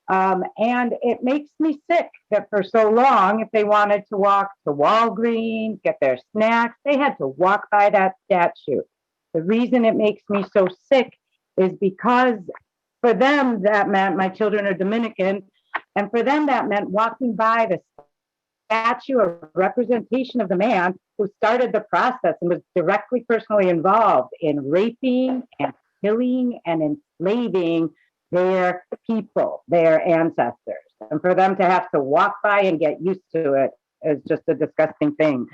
And it makes me sick that for so long, if they wanted to walk to Walgreens, get their snacks, they had to walk by that statue. The reason it makes me so sick is because for them, that meant my children are Dominican, and for them, that meant walking by the statue a representation of the man who started the process and was directly personally involved in raping and killing and enslaving their people, their ancestors. And for them to have to walk by and get used to it is just a disgusting thing.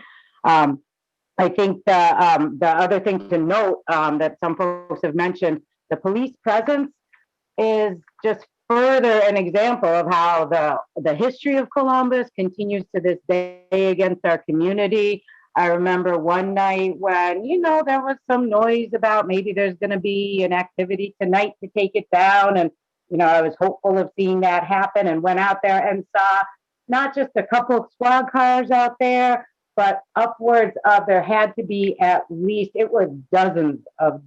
I think the other thing to note that some folks have mentioned, the police presence is just further an example of how the history of Columbus continues to this day against our community. I remember one night when, there was some noise about maybe there's going to be an activity tonight to take it down. And, I was hopeful of seeing that happen and went out there and saw not just a couple of squad cars out there, but upwards of, there had to be at least, it was dozens of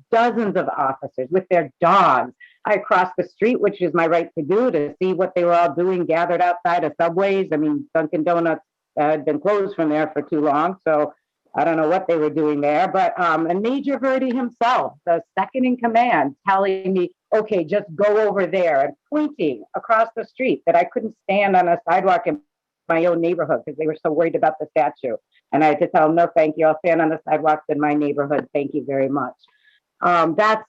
officers with their dogs. I crossed the street, which is my right to do, to see what they were all doing, gathered outside of Subways. I mean, Dunkin' Donuts had been closed from there for too long, so I don't know what they were doing there. But and Major Verdi himself, the second in command, telling me, okay, just go over there, and pointing across the street that I couldn't stand on a sidewalk in my own neighborhood because they were so worried about the statue. And I had to tell them, no, thank you. I'll stand on the sidewalks in my neighborhood. Thank you very much. That's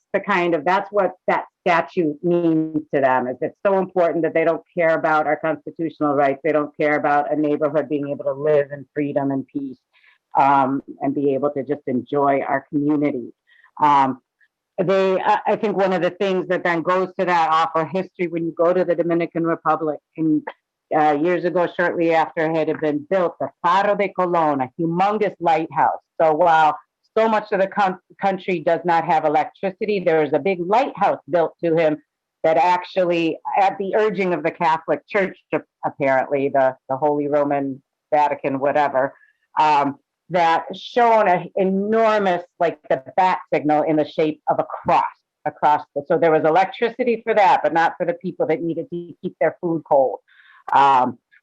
what that statue means to them. Is it's so important that they don't care about our constitutional rights. They don't care about a neighborhood being able to live in freedom and peace, and be able to just enjoy our community. I think one of the things that then goes to that awful history, when you go to the Dominican Republic, and years ago, shortly after it had been built, the Faro de Colon, a humongous lighthouse. So while so much of the country does not have electricity, there is a big lighthouse built to him that actually, at the urging of the Catholic Church, apparently, the Holy Roman Vatican, whatever, that shone an enormous, like the bat signal in the shape of a cross across. So there was electricity for that, but not for the people that needed to keep their food cold,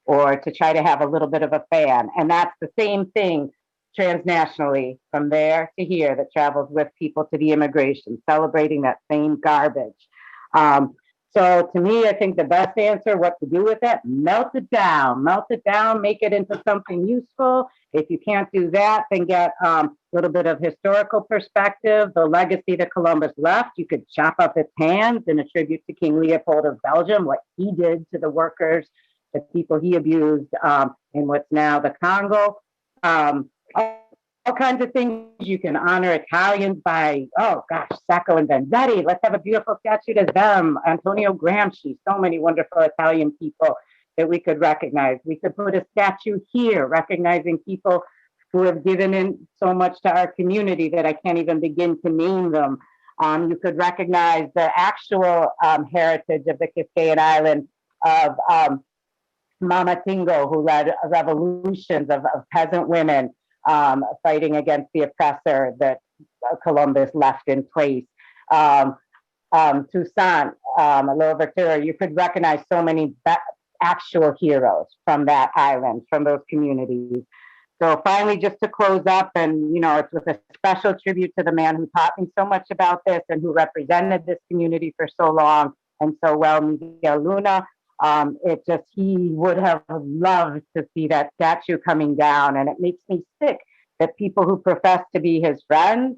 or to try to have a little bit of a fan. And that's the same thing transnationally from there to here that travels with people to the immigration, celebrating that same garbage. So to me, I think the best answer, what to do with it, melt it down, make it into something useful. If you can't do that, then get a little bit of historical perspective, the legacy that Columbus left. You could chop up its hands in a tribute to King Leopold of Belgium, what he did to the workers, the people he abused in what's now the Congo. All kinds of things. You can honor Italians by, Sacco and Vanzetti. Let's have a beautiful statue to them. Antonio Gramsci, so many wonderful Italian people that we could recognize. We could put a statue here recognizing people who have given in so much to our community that I can't even begin to name them. You could recognize the actual heritage of the Cascayan Island of Mama Tingo, who led revolutions of peasant women, fighting against the oppressor that Columbus left in place. Toussaint, Louverture, you could recognize so many actual heroes from that island, from those communities. So finally, just to close up, and it's with a special tribute to the man who taught me so much about this and who represented this community for so long and so well, Miguel Luna. He would have loved to see that statue coming down. And it makes me sick that people who profess to be his friends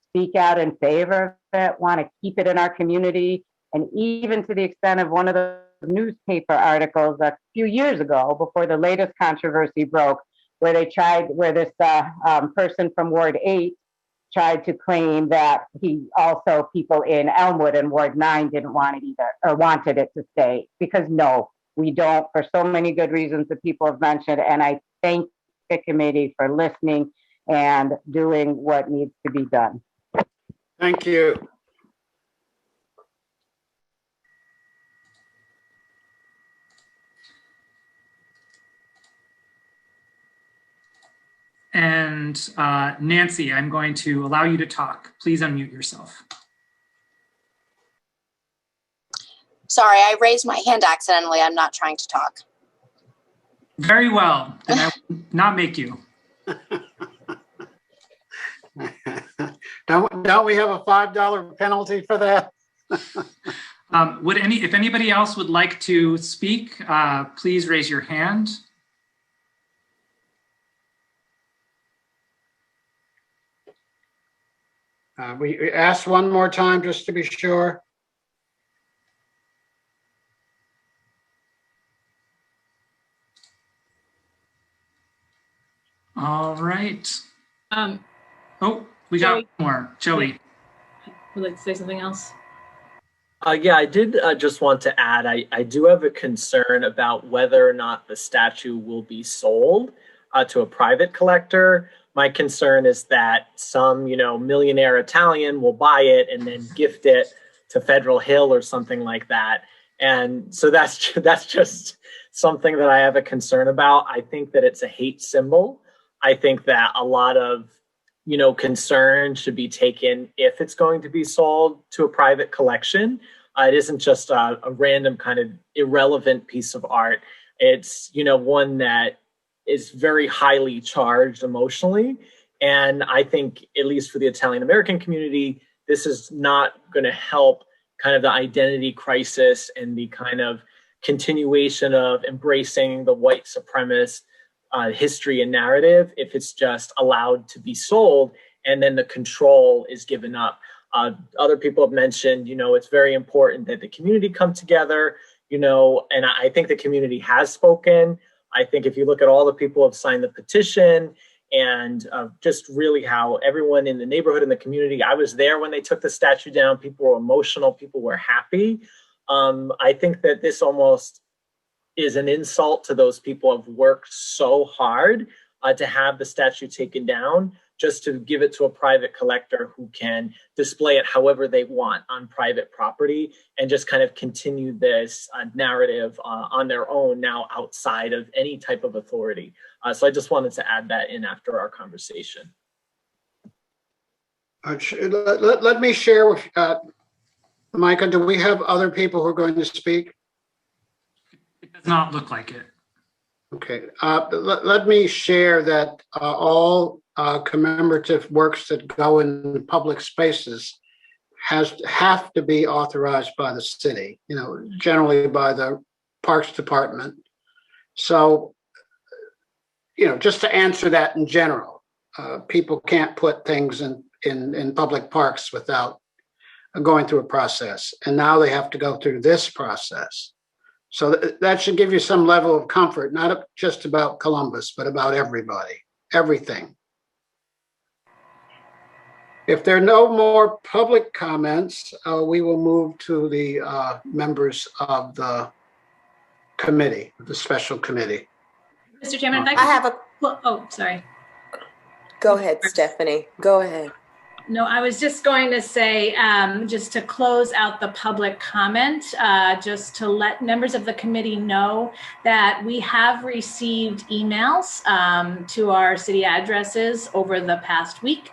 speak out in favor of it, want to keep it in our community. And even to the extent of one of the newspaper articles a few years ago, before the latest controversy broke, where this person from Ward 8 tried to claim that people in Elmwood and Ward 9 didn't want it either, or wanted it to stay, because no, we don't, for so many good reasons that people have mentioned. And I thank the committee for listening and doing what needs to be done. Thank you. And Nancy, I'm going to allow you to talk. Please unmute yourself. Sorry, I raised my hand accidentally. I'm not trying to talk. Very well. Then I will not make you. Don't we have a $5 penalty for that? If anybody else would like to speak, please raise your hand. We ask one more time just to be sure. All right. Oh, we got more. Joey. Would like to say something else? Yeah, I did just want to add, I do have a concern about whether or not the statue will be sold to a private collector. My concern is that some, millionaire Italian will buy it and then gift it to Federal Hill or something like that. And so that's just something that I have a concern about. I think that it's a hate symbol. I think that a lot of concern should be taken if it's going to be sold to a private collection. It isn't just a random kind of irrelevant piece of art. It's, one that is very highly charged emotionally. And I think, at least for the Italian American community, this is not going to help kind of the identity crisis and the kind of continuation of embracing the white supremacist history and narrative if it's just allowed to be sold and then the control is given up. Other people have mentioned, it's very important that the community come together, and I think the community has spoken. I think if you look at all the people who have signed the petition and just really how everyone in the neighborhood and the community, I was there when they took the statue down, people were emotional, people were happy. I think that this almost is an insult to those people who have worked so hard to have the statue taken down, just to give it to a private collector who can display it however they want on private property and just kind of continue this narrative on their own now outside of any type of authority. So I just wanted to add that in after our conversation. Let me share with Micah, do we have other people who are going to speak? It does not look like it. Okay, let me share that all commemorative works that go in public spaces have to be authorized by the city, generally by the Parks Department. So, just to answer that in general, people can't put things in public parks without going through a process. And now they have to go through this process. So that should give you some level of comfort, not just about Columbus, but about everybody, everything. If there are no more public comments, we will move to the members of the committee, the special committee. Mr. Chairman, if I have a. Oh, sorry. Go ahead, Stephanie. Go ahead. No, I was just going to say, just to close out the public comment, just to let members of the committee know that we have received emails to our city addresses over the past week.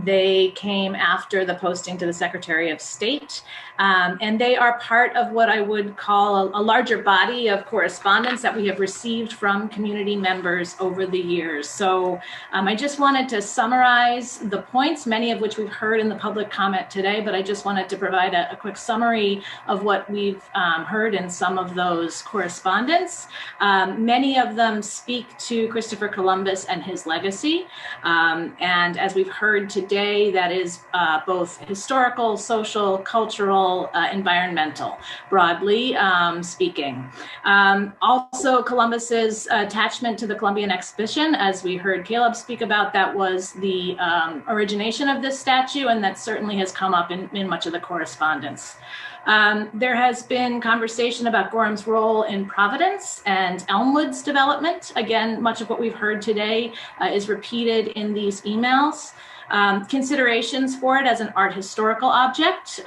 They came after the posting to the Secretary of State, and they are part of what I would call a larger body of correspondence that we have received from community members over the years. So I just wanted to summarize the points, many of which we've heard in the public comment today, but I just wanted to provide a quick summary of what we've heard in some of those correspondence. Many of them speak to Christopher Columbus and his legacy. And as we've heard today, that is both historical, social, cultural, environmental, broadly speaking. Also, Columbus's attachment to the Columbian Exposition, as we heard Caleb speak about, that was the origination of this statue, and that certainly has come up in much of the correspondence. There has been conversation about Gorham's role in Providence and Elmwood's development. Again, much of what we've heard today is repeated in these emails. Considerations for it as an art historical object,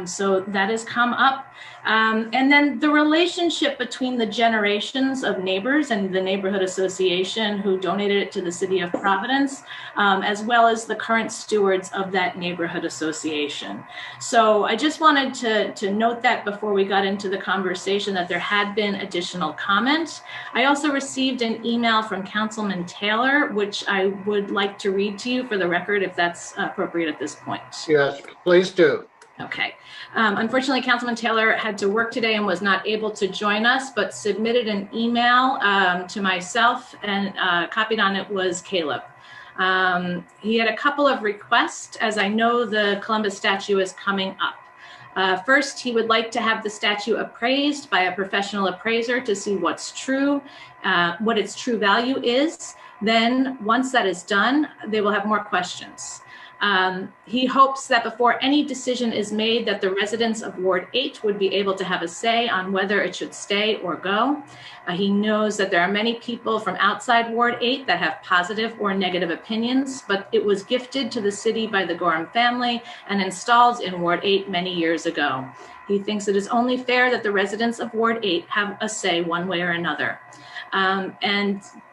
so that has come up. And then the relationship between the generations of neighbors and the neighborhood association who donated it to the city of Providence, as well as the current stewards of that neighborhood association. So I just wanted to note that before we got into the conversation that there had been additional comment. I also received an email from Councilman Taylor, which I would like to read to you for the record, if that's appropriate at this point. Yes, please do. Okay. Unfortunately, Councilman Taylor had to work today and was not able to join us, but submitted an email to myself, and copied on it was Caleb. He had a couple of requests, as I know the Columbus statue is coming up. First, he would like to have the statue appraised by a professional appraiser to see what's true, what its true value is. Then, once that is done, they will have more questions. He hopes that before any decision is made, that the residents of Ward 8 would be able to have a say on whether it should stay or go. He knows that there are many people from outside Ward 8 that have positive or negative opinions, but it was gifted to the city by the Gorham family and installed in Ward 8 many years ago. He thinks it is only fair that the residents of Ward 8 have a say one way or another.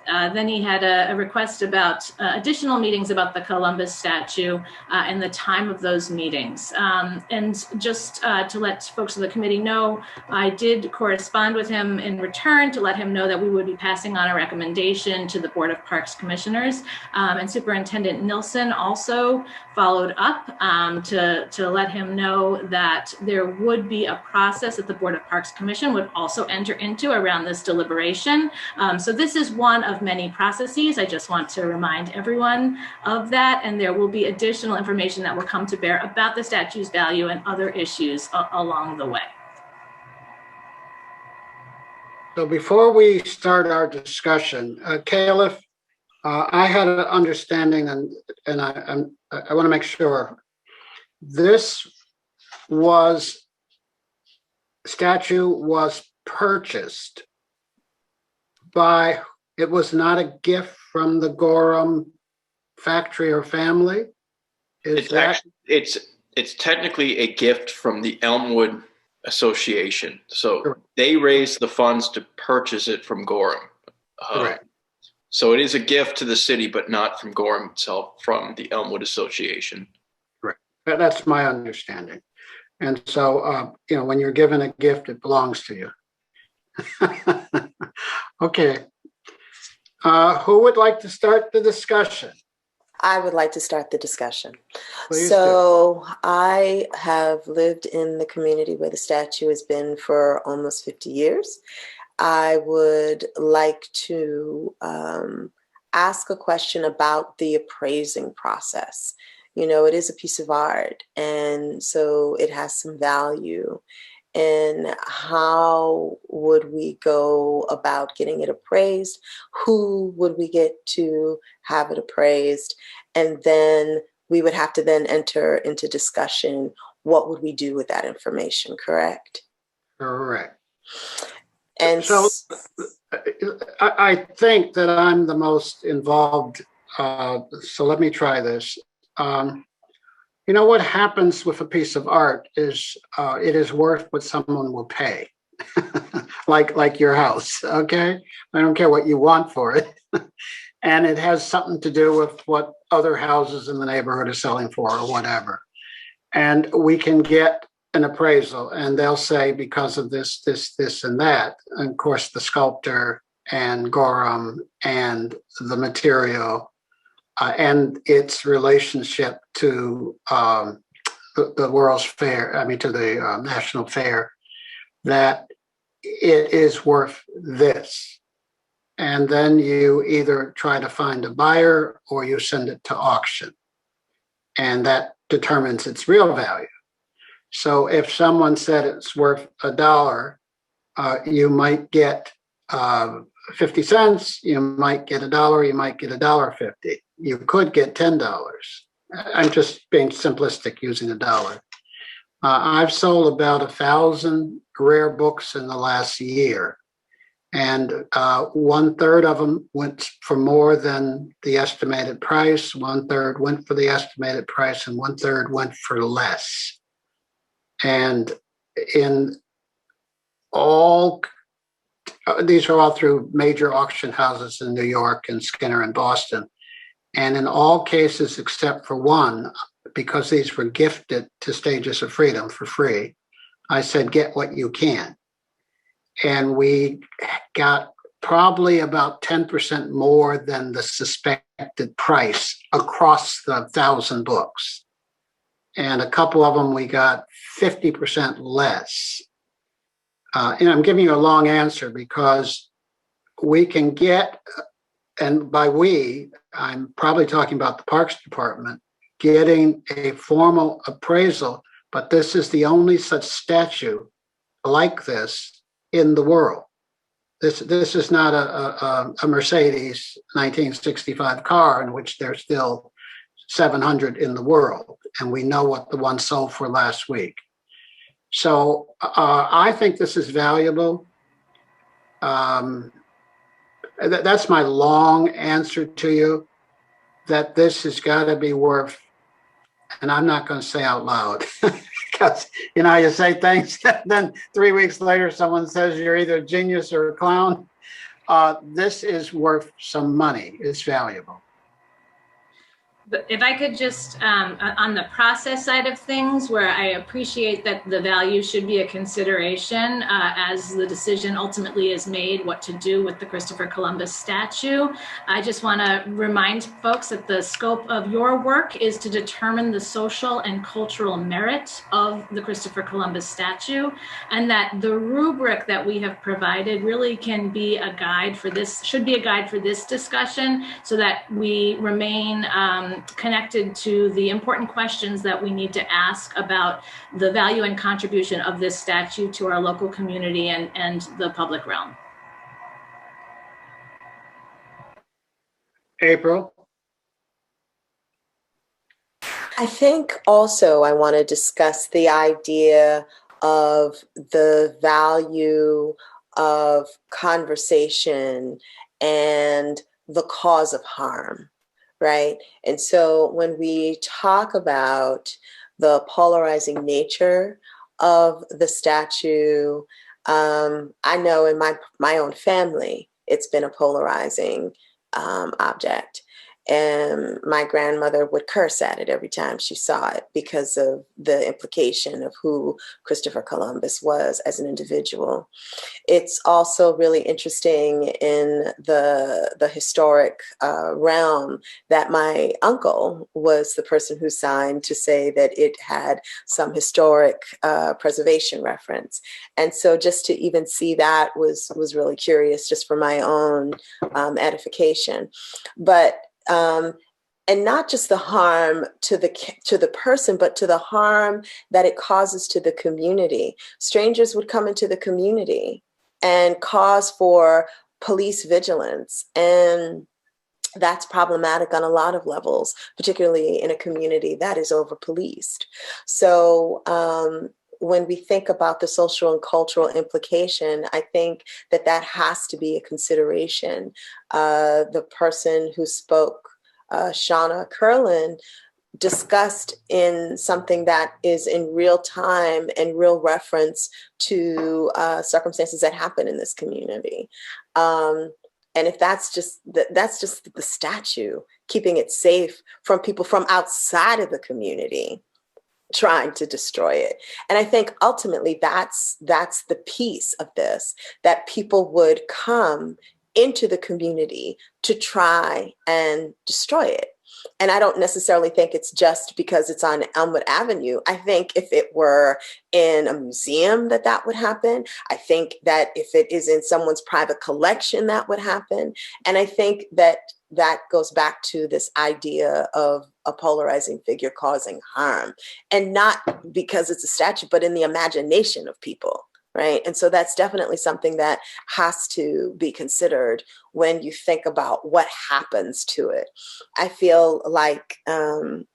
Then he had a request about additional meetings about the Columbus statue and the time of those meetings. And just to let folks of the committee know, I did correspond with him in return to let him know that we would be passing on a recommendation to the Board of Parks Commissioners. And Superintendent Nilsson also followed up to let him know that there would be a process that the Board of Parks Commission would also enter into around this deliberation. So this is one of many processes. I just want to remind everyone of that, and there will be additional information that will come to bear about the statue's value and other issues along the way. So before we start our discussion, Caliph, I had an understanding, and I want to make sure this statue was purchased by. It was not a gift from the Gorham factory or family? It's technically a gift from the Elmwood Association. So Correct. They raised the funds to purchase it from Gorham. Correct. So it is a gift to the city, but not from Gorham itself, from the Elmwood Association. Correct. That's my understanding. And so, when you're given a gift, it belongs to you. Okay. Who would like to start the discussion? I would like to start the discussion. Please do. I have lived in the community where the statue has been for almost 50 years. I would like to ask a question about the appraising process. It is a piece of art, and so it has some value. And how would we go about getting it appraised? Who would we get to have it appraised? And then we would have to then enter into discussion. What would we do with that information, correct? Correct. And so I think that I'm the most involved. So let me try this. What happens with a piece of art is it is worth what someone will pay, like your house, okay? I don't care what you want for it. And it has something to do with what other houses in the neighborhood are selling for or whatever. And we can get an appraisal and they'll say because of this, and that. And of course, the sculptor and Gorham and the material and its relationship to the World's Fair, to the National Fair, that it is worth this. And then you either try to find a buyer or you send it to auction. And that determines its real value. So if someone said it's worth $1, you might get 50 cents, you might get $1, you might get $1.50. You could get $10. I'm just being simplistic using $1. I've sold about 1,000 rare books in the last year. And 1/3 of them went for more than the estimated price, 1/3 went for the estimated price, and 1/3 went for less. And in all, these are all through major auction houses in New York and Skinner and Boston. And in all cases except for one, because these were gifted to Stages of Freedom for free, I said, get what you can. And we got probably about 10% more than the suspected price across the 1,000 books. And a couple of them we got 50% less. And I'm giving you a long answer because we can get and by we, I'm probably talking about the Parks Department, getting a formal appraisal, but this is the only such statue like this in the world. This is not a Mercedes 1965 car in which there's still 700 in the world, and we know what the one sold for last week. So I think this is valuable. That's my long answer to you, that this has got to be worth, and I'm not going to say out loud, because, you know, you say things, then 3 weeks later, someone says you're either a genius or a clown. This is worth some money. It's valuable. But if I could just, on the process side of things, where I appreciate that the value should be a consideration as the decision ultimately is made what to do with the Christopher Columbus statue, I just want to remind folks that the scope of your work is to determine the social and cultural merit of the Christopher Columbus statue, and that the rubric that we have provided really can be a guide for this, should be a guide for this discussion, so that we remain connected to the important questions that we need to ask about the value and contribution of this statue to our local community and the public realm. April? I think also I want to discuss the idea of the value of conversation and the cause of harm. Right. And so when we talk about the polarizing nature of the statue, I know in my own family, it's been a polarizing object. And my grandmother would curse at it every time she saw it because of the implication of who Christopher Columbus was as an individual. It's also really interesting in the historic realm that my uncle was the person who signed to say that it had some historic preservation reference. And so just to even see that was really curious, just for my own edification. But and not just the harm to the person, but to the harm that it causes to the community. Strangers would come into the community and cause for police vigilance, and that's problematic on a lot of levels, particularly in a community that is over-policed. So when we think about the social and cultural implication, I think that has to be a consideration. The person who spoke, Shannah, discussed in something that is in real time and real reference to circumstances that happen in this community. And if that's just the statue, keeping it safe from people from outside of the community trying to destroy it. And I think ultimately that's the piece of this, that people would come into the community to try and destroy it. And I don't necessarily think it's just because it's on Elmwood Avenue. I think if it were in a museum that would happen. I think that if it is in someone's private collection, that would happen. And I think that goes back to this idea of a polarizing figure causing harm, and not because it's a statue, but in the imagination of people. Right. And so that's definitely something that has to be considered when you think about what happens to it. I feel like the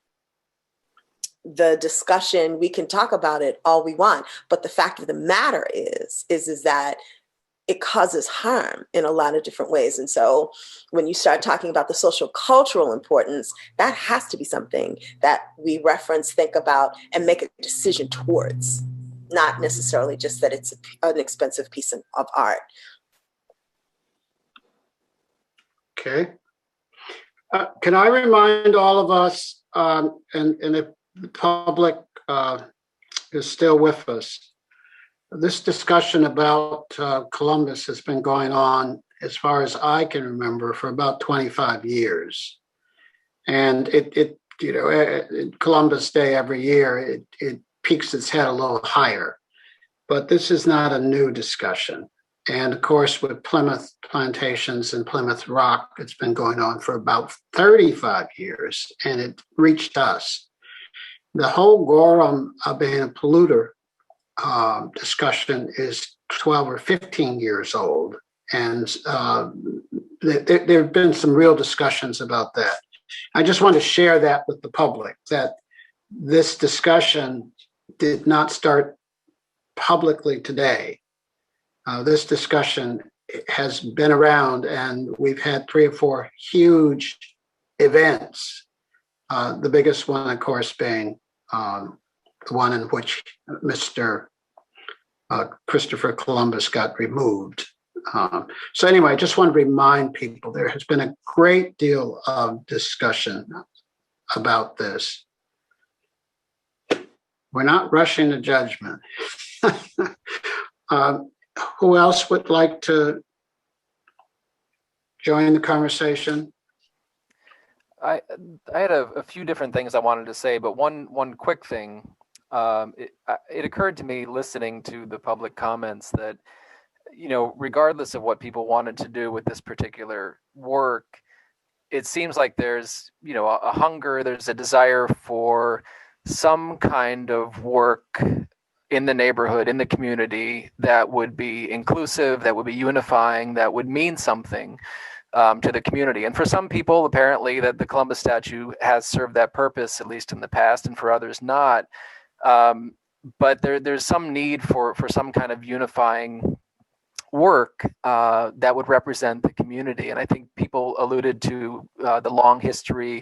discussion, we can talk about it all we want, but the fact of the matter is that it causes harm in a lot of different ways. And so when you start talking about the social cultural importance, that has to be something that we reference, think about, and make a decision towards. Not necessarily just that it's an expensive piece of art. Okay. Can I remind all of us, and if the public is still with us, this discussion about Columbus has been going on, as far as I can remember, for about 25 years. And it Columbus Day every year, it peaks its head a little higher. But this is not a new discussion. And of course, with Plymouth Plantations and Plymouth Rock, it's been going on for about 35 years, and it reached us. The whole Gorham being a polluter discussion is 12 or 15 years old. And there have been some real discussions about that. I just want to share that with the public, that this discussion did not start publicly today. This discussion has been around, and we've had 3 or 4 huge events. The biggest one, of course, being the one in which Mr. Christopher Columbus got removed. So anyway, I just want to remind people there has been a great deal of discussion about this. We're not rushing to judgment. Who else would like to join the conversation? I had a few different things I wanted to say, but one quick thing. It occurred to me listening to the public comments that, regardless of what people wanted to do with this particular work, it seems like there's, a hunger, there's a desire for some kind of work in the neighborhood, in the community, that would be inclusive, that would be unifying, that would mean something to the community. And for some people, apparently, that the Columbus statue has served that purpose, at least in the past, and for others not. But there's some need for some kind of unifying work that would represent the community. And I think people alluded to the long history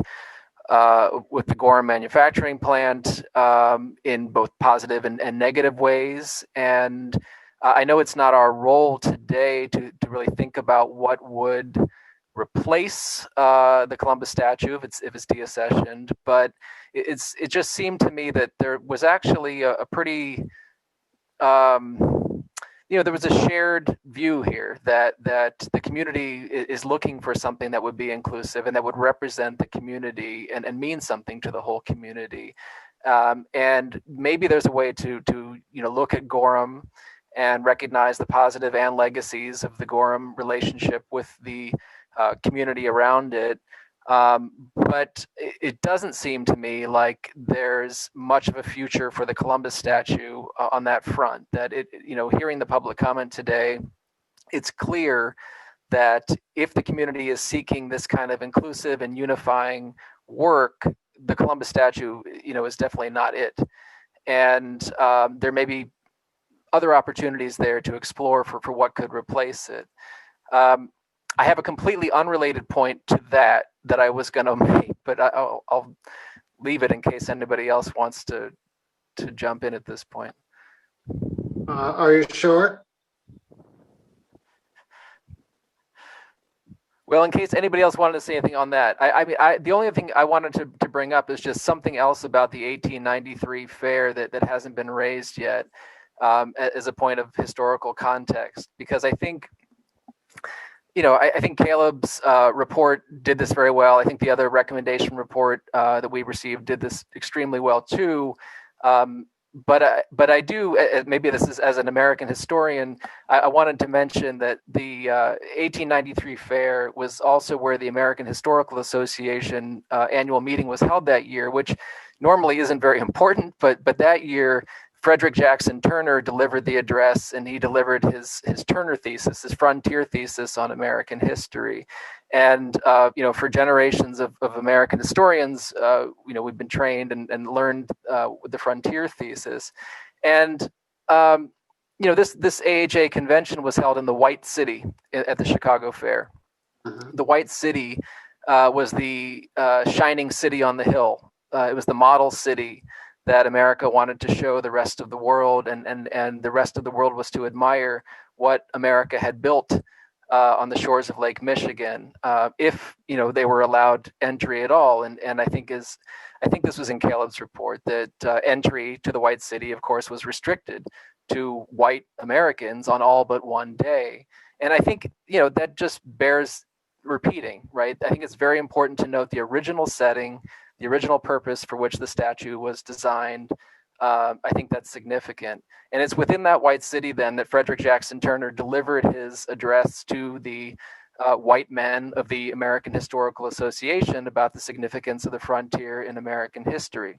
with the Gorham manufacturing plant in both positive and negative ways. And I know it's not our role today to really think about what would replace the Columbus statue if it's deaccessioned, but it just seemed to me that there was actually a pretty there was a shared view here that the community is looking for something that would be inclusive and that would represent the community and mean something to the whole community. And maybe there's a way to look at Gorham and recognize the positive and legacies of the Gorham relationship with the community around it. But it doesn't seem to me like there's much of a future for the Columbus statue on that front. That hearing the public comment today, it's clear that if the community is seeking this kind of inclusive and unifying work, the Columbus statue, is definitely not it. And there may be other opportunities there to explore for what could replace it. I have a completely unrelated point to that I was going to make, but I'll leave it in case anybody else wants to jump in at this point. Are you sure? Well, in case anybody else wanted to say anything on that, the only thing I wanted to bring up is just something else about the 1893 fair that hasn't been raised yet as a point of historical context, because I think I think Caleb's report did this very well. I think the other recommendation report that we received did this extremely well too. But I do, maybe this is as an American historian, I wanted to mention that the 1893 fair was also where the American Historical Association annual meeting was held that year, which normally isn't very important, but that year, Frederick Jackson Turner delivered the address, and he delivered his Turner thesis, his frontier thesis on American history. And, for generations of American historians, we've been trained and learned with the frontier thesis. And, this AHA convention was held in the White City at the Chicago Fair. The White City was the shining city on the hill. It was the model city that America wanted to show the rest of the world, and the rest of the world was to admire what America had built on the shores of Lake Michigan, if they were allowed entry at all. And I think this was in Caleb's report that entry to the White City, of course, was restricted to white Americans on all but one day. And I think that just bears repeating, right? I think it's very important to note the original setting, the original purpose for which the statue was designed, I think that's significant. And it's within that white city then that Frederick Jackson Turner delivered his address to the white men of the American Historical Association about the significance of the frontier in American history.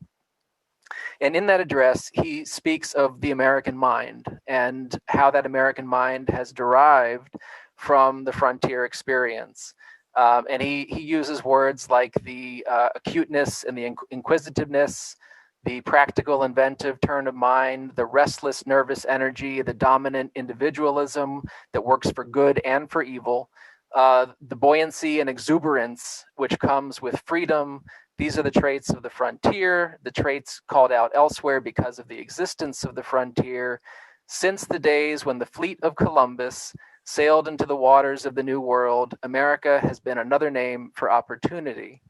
And in that address, he speaks of the American mind and how that American mind has derived from the frontier experience. And he uses words like the acuteness and the inquisitiveness, the practical, inventive turn of mind, the restless, nervous energy, the dominant individualism that works for good and for evil, the buoyancy and exuberance which comes with freedom. These are the traits of the frontier, the traits called out elsewhere because of the existence of the frontier. Since the days when the fleet of Columbus sailed into the waters of the New World, America has been another name for opportunity.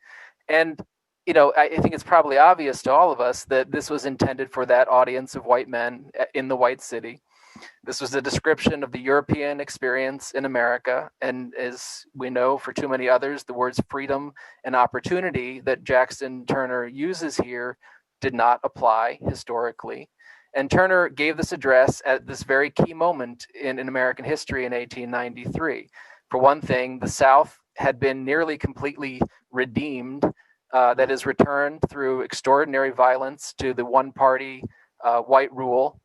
And you know, I think it's probably obvious to all of us that this was intended for that audience of white men in the white city. This was a description of the European experience in America. And as we know, for too many others, the words freedom and opportunity that Jackson Turner uses here did not apply historically. And Turner gave this address at this very key moment in American history in 1893. For one thing, the South had been nearly completely redeemed, that is returned through extraordinary violence to the one-party white rule.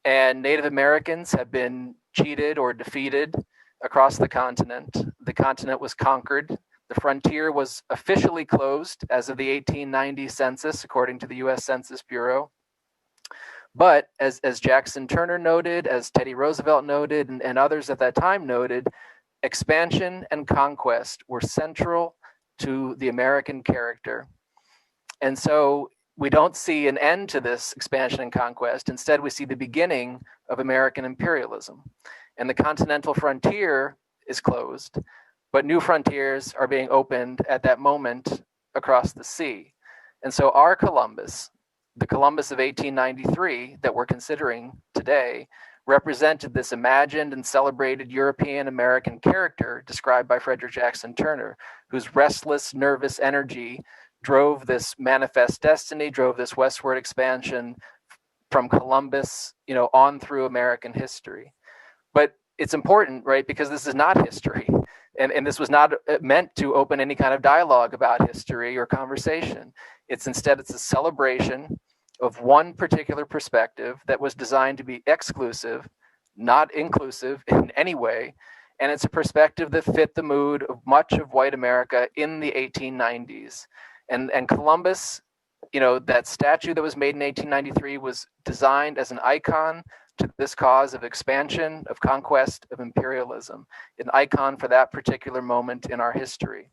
And Native Americans have been cheated or defeated across the continent. The continent was conquered. The frontier was officially closed as of the 1890 census, according to the US Census Bureau. But as Jackson Turner noted, as Teddy Roosevelt noted, and others at that time noted, expansion and conquest were central to the American character. And so we don't see an end to this expansion and conquest. Instead, we see the beginning of American imperialism. And the continental frontier is closed, but new frontiers are being opened at that moment across the sea. And so our Columbus, the Columbus of 1893 that we're considering today, represented this imagined and celebrated European American character described by Frederick Jackson Turner, whose restless, nervous energy drove this manifest destiny, drove this westward expansion from Columbus, you know, on through American history. But it's important, right, because this is not history. And this was not meant to open any kind of dialogue about history or conversation. It's a celebration of one particular perspective that was designed to be exclusive, not inclusive in any way. And it's a perspective that fit the mood of much of white America in the 1890s. And Columbus, you know, that statue that was made in 1893 was designed as an icon to this cause of expansion, of conquest, of imperialism, an icon for that particular moment in our history.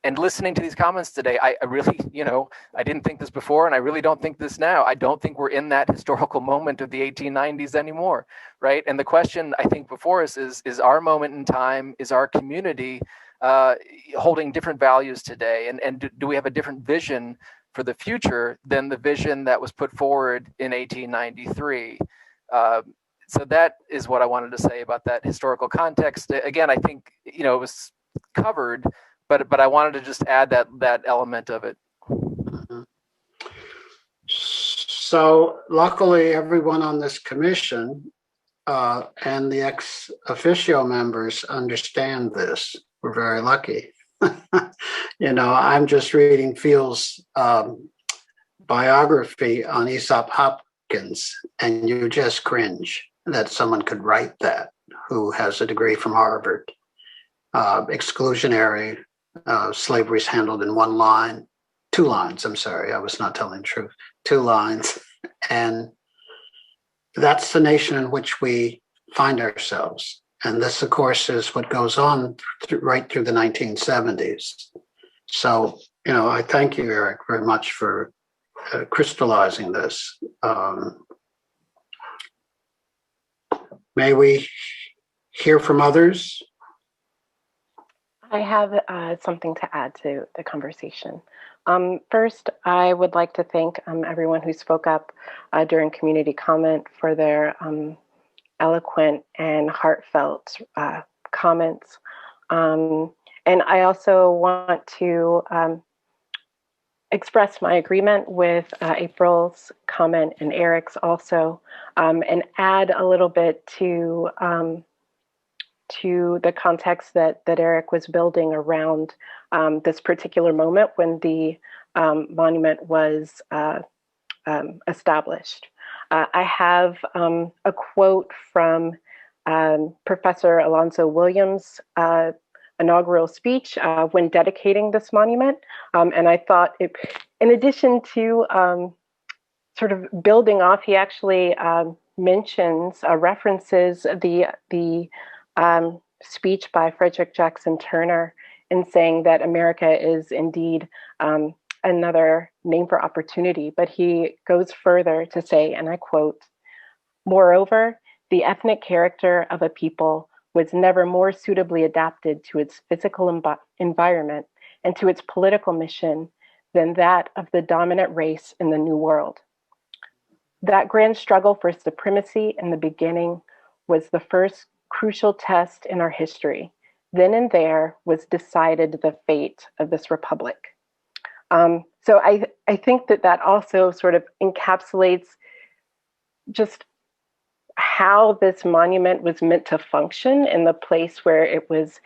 And listening to these comments today, I really, you know, I didn't think this before, and I really don't think this now. I don't think we're in that historical moment of the 1890s anymore, right? And the question I think before us is our moment in time, is our community holding different values today? And do we have a different vision for the future than the vision that was put forward in 1893? So that is what I wanted to say about that historical context. Again, I think, you know, it was covered, but I wanted to just add that element of it. So luckily, everyone on this commission and the ex officio members understand this. We're very lucky. You know, I'm just reading Field's biography on Aesop Hopkins, and you just cringe that someone could write that, who has a degree from Harvard. Exclusionary, slavery's handled in two lines, I'm sorry, I was not telling the truth, 2 lines. And that's the nation in which we find ourselves. And this, of course, is what goes on right through the 1970s. So, you know, I thank you, Eric, very much for crystallizing this. May we hear from others? I have something to add to the conversation. First, I would like to thank everyone who spoke up during community comment for their eloquent and heartfelt comments. And I also want to express my agreement with April's comment and Eric's also, and add a little bit to the context that Eric was building around this particular moment when the monument was established. I have a quote from Professor Alonzo Williams' inaugural speech when dedicating this monument. And I thought, in addition to sort of building off, he actually references the speech by Frederick Jackson Turner in saying that America is indeed another name for opportunity. But he goes further to say, and I quote, "Moreover, the ethnic character of a people was never more suitably adapted to its physical environment and to its political mission than that of the dominant race in the New World. That grand struggle for supremacy in the beginning was the first crucial test in our history. Then and there was decided the fate of this republic." So I think that also sort of encapsulates just how this monument was meant to function in the place where it was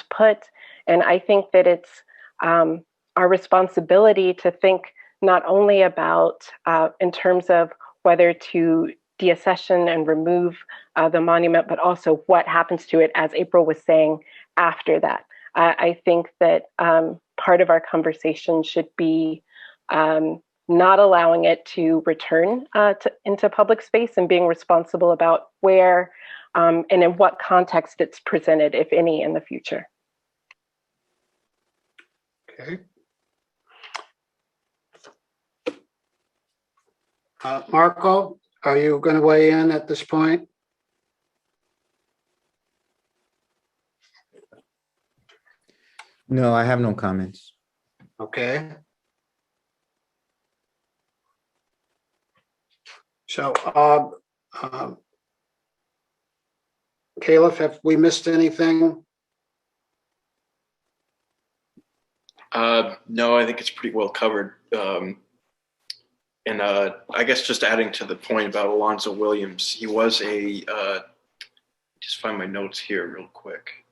put. And I think that it's our responsibility to think not only about in terms of whether to deaccession and remove the monument, but also what happens to it, as April was saying, after that. I think that part of our conversation should be not allowing it to return into public space and being responsible about where and in what context it's presented, if any, in the future. Okay. Marco, are you going to weigh in at this point? No, I have no comments. Okay. So, Caleb, have we missed anything? No, I think it's pretty well covered. And I guess just adding to the point about Alonzo Williams, he was just find my notes here real quick.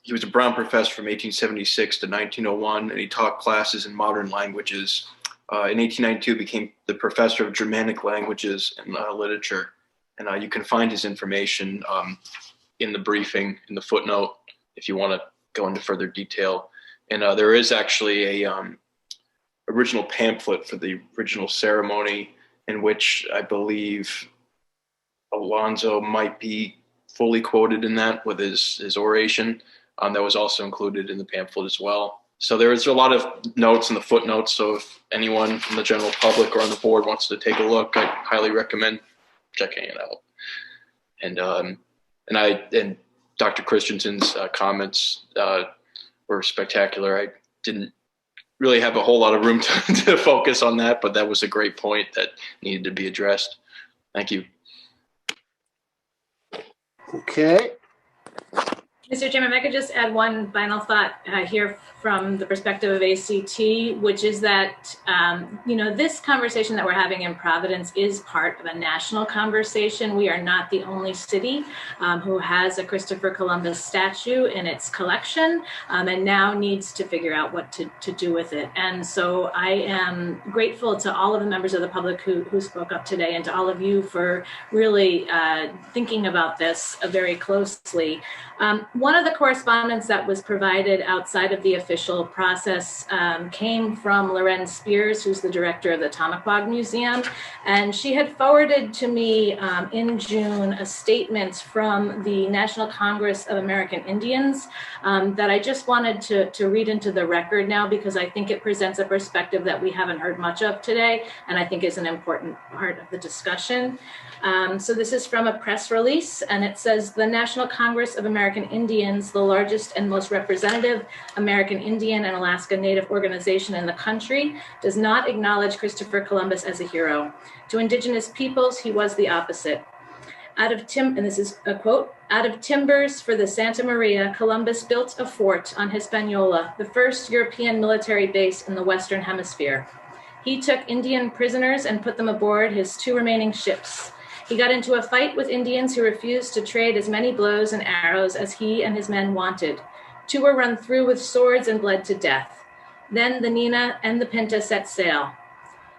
He was a Brown professor from 1876 to 1901, and he taught classes in modern languages. In 1892, became the professor of Germanic languages and literature. And you can find his information in the briefing, in the footnote, if you want to go into further detail. And there is actually a original pamphlet for the original ceremony, in which I believe Alonzo might be fully quoted in that with his oration. That was also included in the pamphlet as well. So there is a lot of notes in the footnotes. So if anyone from the general public or on the board wants to take a look, I highly recommend checking it out. And Dr. Christensen's comments were spectacular. I didn't really have a whole lot of room to focus on that, but that was a great point that needed to be addressed. Thank you. Okay. Mr. Chairman, if I could just add one final thought here from the perspective of ACT, which is that, this conversation that we're having in Providence is part of a national conversation. We are not the only city who has a Christopher Columbus statue in its collection and now needs to figure out what to do with it. And so I am grateful to all of the members of the public who spoke up today, and to all of you for really thinking about this very closely. One of the correspondence that was provided outside of the official process came from Loren Spears, who's the director of the Tamaqua Museum. And she had forwarded to me in June a statement from the National Congress of American Indians that I just wanted to read into the record now, because I think it presents a perspective that we haven't heard much of today, and I think is an important part of the discussion. So this is from a press release, and it says, "The National Congress of American Indians, the largest and most representative American Indian and Alaska Native organization in the country, does not acknowledge Christopher Columbus as a hero. To Indigenous peoples, he was the opposite. And this is a quote, out of timbers for the Santa Maria, Columbus built a fort on Hispaniola, the first European military base in the Western Hemisphere. He took Indian prisoners and put them aboard his 2 remaining ships. He got into a fight with Indians who refused to trade as many blows and arrows as he and his men wanted. 2 were run through with swords and bled to death. Then the Nina and the Pinta set sail.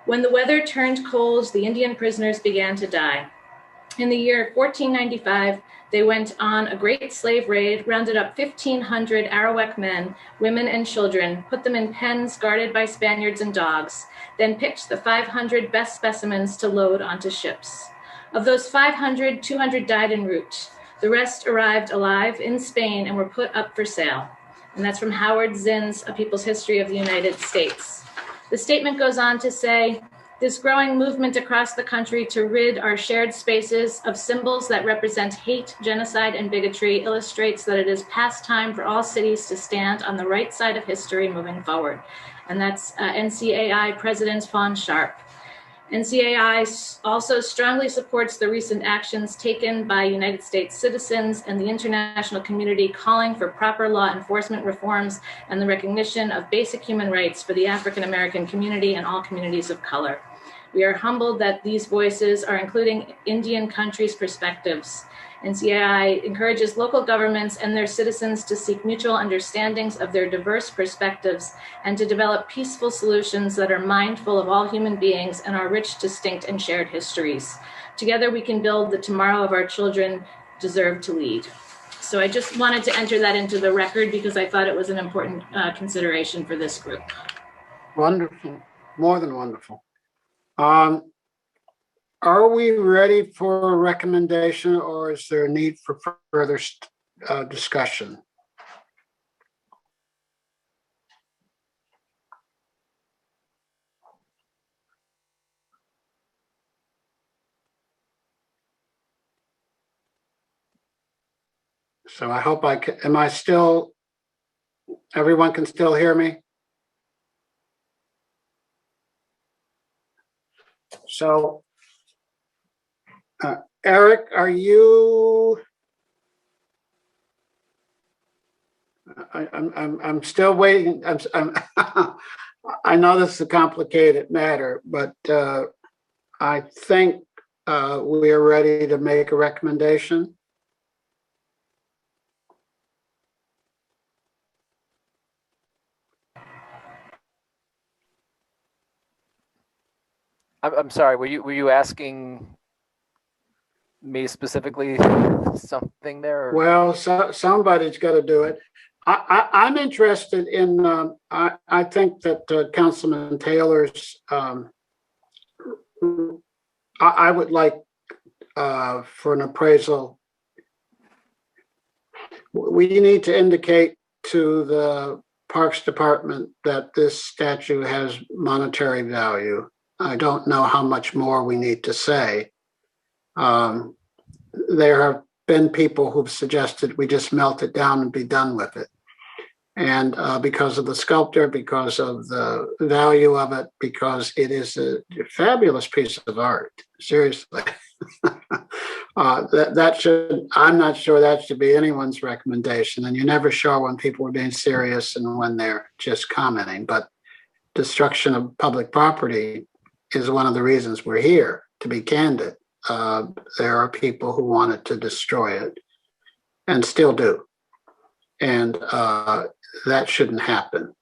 When the weather turned cold, the Indian prisoners began to die. In the year 1495, they went on a great slave raid, rounded up 1,500 Arawak men, women, and children, put them in pens guarded by Spaniards and dogs, then picked the 500 best specimens to load onto ships. Of those 500, 200 died en route. The rest arrived alive in Spain and were put up for sale. And that's from Howard Zinn's A People's History of the United States. The statement goes on to say, this growing movement across the country to rid our shared spaces of symbols that represent hate, genocide, and bigotry illustrates that it is past time for all cities to stand on the right side of history moving forward. And that's NCAI President Fawn Sharp. NCAI also strongly supports the recent actions taken by United States citizens and the international community calling for proper law enforcement reforms and the recognition of basic human rights for the African American community and all communities of color. We are humbled that these voices are including Indian countries' perspectives. NCAI encourages local governments and their citizens to seek mutual understandings of their diverse perspectives and to develop peaceful solutions that are mindful of all human beings and our rich, distinct, and shared histories. Together, we can build the tomorrow of our children deserve to lead. So I just wanted to enter that into the record because I thought it was an important consideration for this group. Wonderful, more than wonderful. Are we ready for a recommendation, or is there a need for further discussion? So I hope I can, everyone can still hear me? So, Eric, are you? I'm still waiting. I know this is a complicated matter, but I think we are ready to make a recommendation. I'm sorry. Were you asking me specifically something there? Or? Well, somebody's got to do it. I'm interested in. I think that Councilman Taylor's. I would like for an appraisal. We need to indicate to the Parks Department that this statue has monetary value. I don't know how much more we need to say. There have been people who've suggested we just melt it down and be done with it. And because of the sculptor, because of the value of it, because it is a fabulous piece of art, seriously. That should, I'm not sure that should be anyone's recommendation. And you're never sure when people are being serious and when they're just commenting. But destruction of public property is one of the reasons we're here, to be candid. There are people who wanted to destroy it and still do. And that shouldn't happen.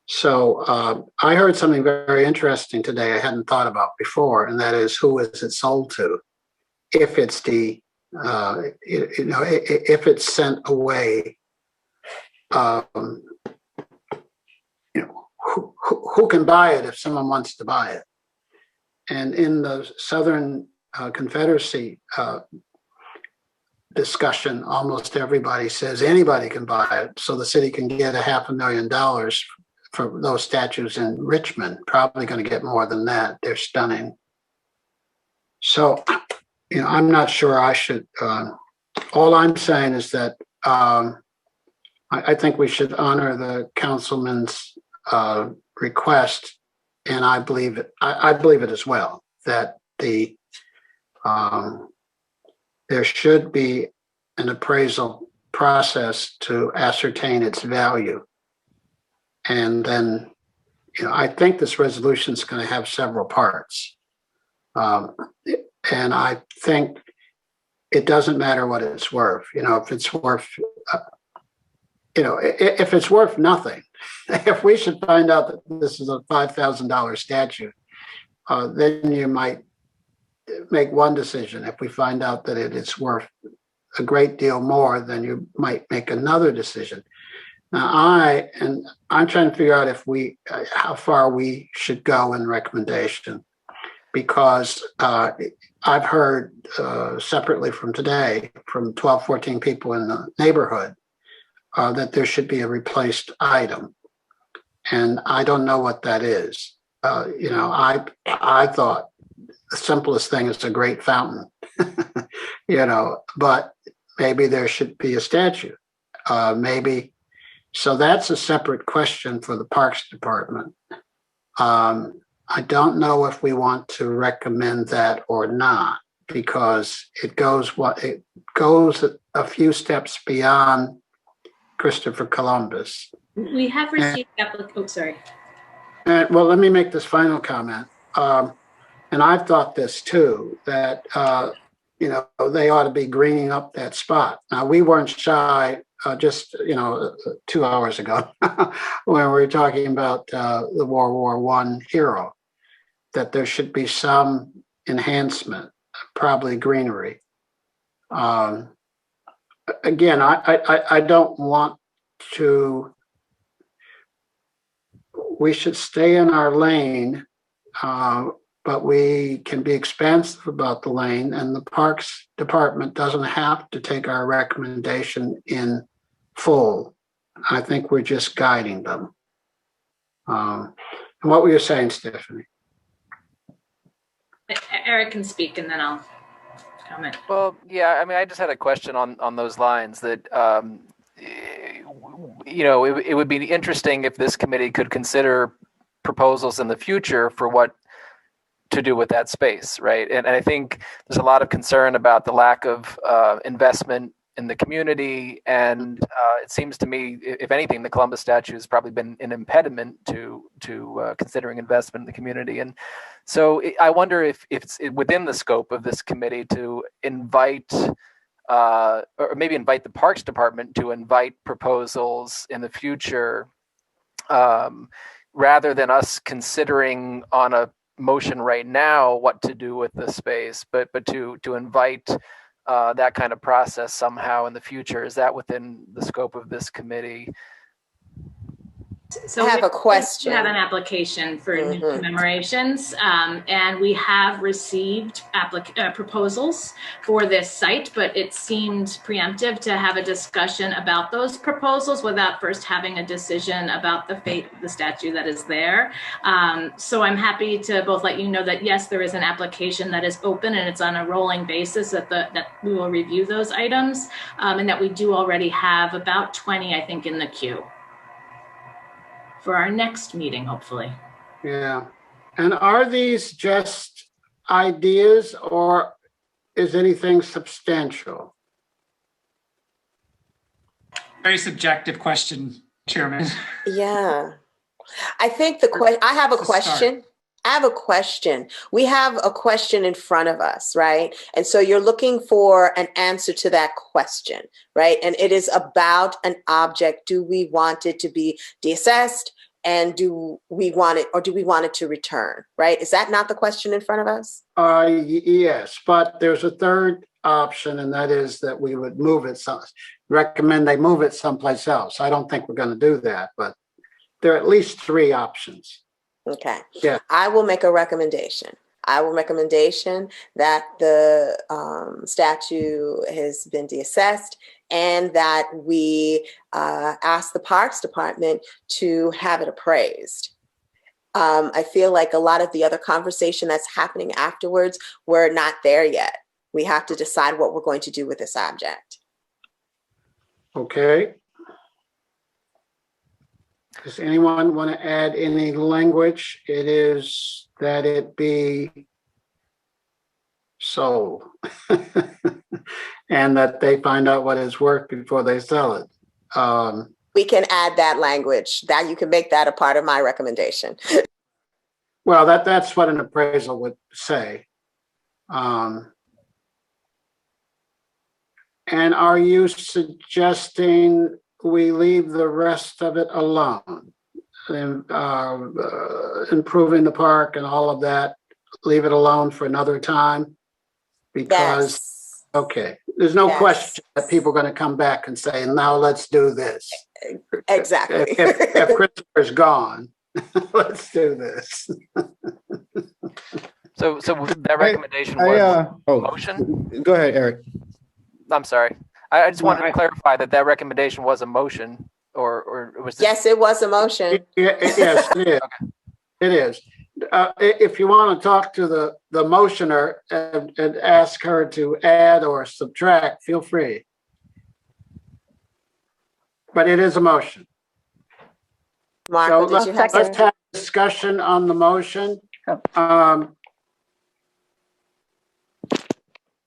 So I heard something very interesting today I hadn't thought about before, and that is, who is it sold to? If it's if it's sent away, who can buy it if someone wants to buy it? And in the Southern Confederacy discussion, almost everybody says anybody can buy it, so the city can get $500,000 for those statues in Richmond. Probably going to get more than that. They're stunning. So, I'm not sure I should. All I'm saying is that I think we should honor the councilman's request, and I believe it. I believe it as well, that the there should be an appraisal process to ascertain its value. And then, I think this resolution is going to have several parts. And I think it doesn't matter what it's worth. If it's worth, if it's worth nothing, if we should find out that this is a $5,000 statue, then you might make one decision. If we find out that it is worth a great deal more, then you might make another decision. Now, I'm trying to figure out how far we should go in recommendation, because I've heard separately from today from 12, 14 people in the neighborhood that there should be a replaced item. And I don't know what that is. I thought the simplest thing is a great fountain, but maybe there should be a statue. Maybe. So that's a separate question for the Parks Department. I don't know if we want to recommend that or not, because it goes a few steps beyond Christopher Columbus. We have received sorry. Well, let me make this final comment. And I've thought this too, that, they ought to be greening up that spot. Now, we weren't shy just 2 hours ago when we were talking about the World War I hero, that there should be some enhancement, probably greenery. Again, I don't want to, we should stay in our lane, but we can be expansive about the lane, and the Parks Department doesn't have to take our recommendation in full. I think we're just guiding them. And what were you saying, Stephanie? Eric can speak and then I'll comment. Well, yeah, I just had a question on those lines that, it would be interesting if this committee could consider proposals in the future for what to do with that space, right? And I think there's a lot of concern about the lack of investment in the community, and it seems to me, if anything, the Columbus statue has probably been an impediment to considering investment in the community. And so I wonder if it's within the scope of this committee to invite, or maybe invite the Parks Department to invite proposals in the future, rather than us considering on a motion right now what to do with the space, but to invite that kind of process somehow in the future. Is that within the scope of this committee? So I have a question. We have an application for new commemorations, and we have received proposals for this site, but it seemed preemptive to have a discussion about those proposals without first having a decision about the fate of the statue that is there. So I'm happy to both let you know that yes, there is an application that is open and it's on a rolling basis, that we will review those items, and that we do already have about 20, I think, in the queue for our next meeting, hopefully. Yeah. And are these just ideas, or is anything substantial? Very subjective question, Chairman. Yeah. I think I have a question. I have a question. We have a question in front of us, right? And so you're looking for an answer to that question, right? And it is about an object. Do we want it to be deassessed? And do we want it to return, right? Is that not the question in front of us? Yes, but there's a third option, and that is that we would recommend they move it someplace else. I don't think we're going to do that, but there are at least three options. Okay. Yeah. I will make a recommendation. That the statue has been deassessed, and that we ask the Parks Department to have it appraised. I feel like a lot of the other conversation that's happening afterwards, we're not there yet. We have to decide what we're going to do with this object. Okay. Does anyone want to add any language? It is that it be sold. and that they find out what it's worth before they sell it. We can add that language. That you can make that a part of my recommendation. Well, that's what an appraisal would say. And are you suggesting we leave the rest of it alone? Improving the park and all of that, leave it alone for another time? Because, okay, there's no question that people are going to come back and say, now let's do this. Exactly. If Christopher's gone, let's do this. So that recommendation was a motion? Go ahead, Eric. I'm sorry. I just wanted to clarify that recommendation was a motion, or was this? Yes, it was a motion. Yes, it is. Okay. It is. If you want to talk to the motioner and ask her to add or subtract, feel free. But it is a motion. Marco, so let's have a discussion on the motion.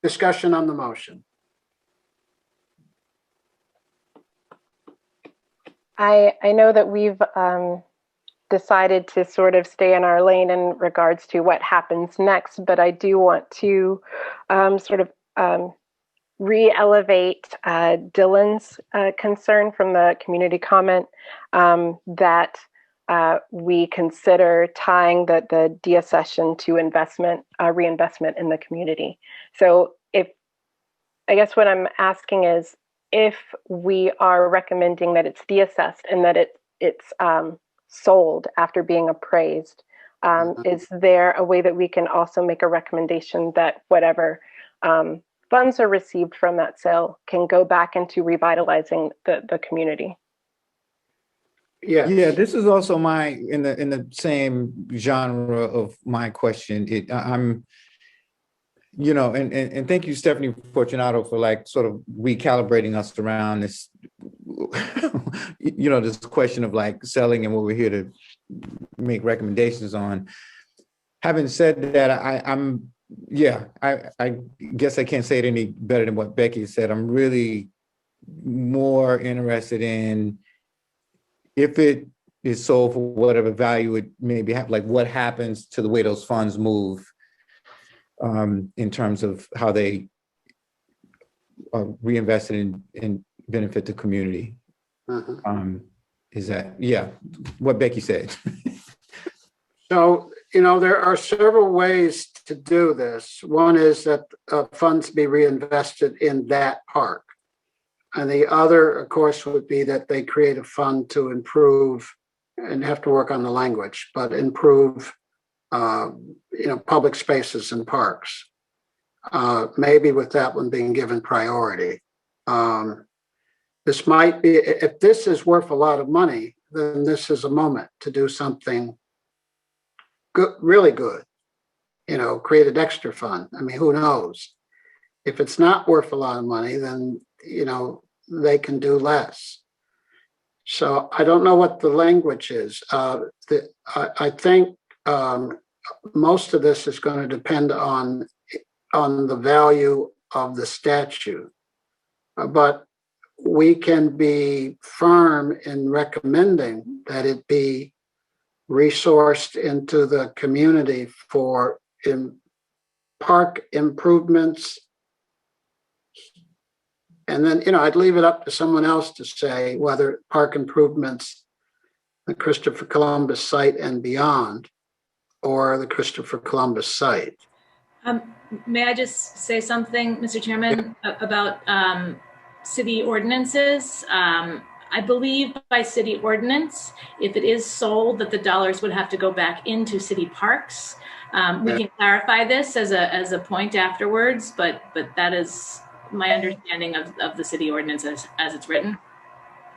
Discussion on the motion. I know that we've decided to sort of stay in our lane in regards to what happens next, but I do want to re-elevate Dylan's concern from the community comment that we consider tying the deaccession to reinvestment in the community. So I guess what I'm asking is, if we are recommending that it's deassessed and that it's sold after being appraised, is there a way that we can also make a recommendation that whatever funds are received from that sale can go back into revitalizing the community? Yeah. This is also in the same genre of my question. I'm, and thank you, Stephanie Fortunato, for sort of recalibrating us around this, this question of selling and what we're here to make recommendations on. Having said that, I guess I can't say it any better than what Becky said. I'm really more interested in, if it is sold for whatever value it maybe have, what happens to the way those funds move in terms of how they are reinvested in benefit the community. Is that, what Becky said. So, there are several ways to do this. One is that funds be reinvested in that park. And the other, of course, would be that they create a fund to improve, and have to work on the language, but improve, public spaces and parks. Maybe with that one being given priority. This might be, if this is worth a lot of money, then this is a moment to do something good, really good. Create an extra fund. I mean, who knows? If it's not worth a lot of money, then they can do less. So I don't know what the language is. I think most of this is going to depend on the value of the statue, but we can be firm in recommending that it be resourced into the community for park improvements. And then, I'd leave it up to someone else to say whether park improvements, the Christopher Columbus site and beyond, or the Christopher Columbus site. May I just say something, Mr. Chairman, about city ordinances? I believe by city ordinance, if it is sold, that the dollars would have to go back into city parks. We can clarify this as a point afterwards, but that is my understanding of the city ordinance as it's written.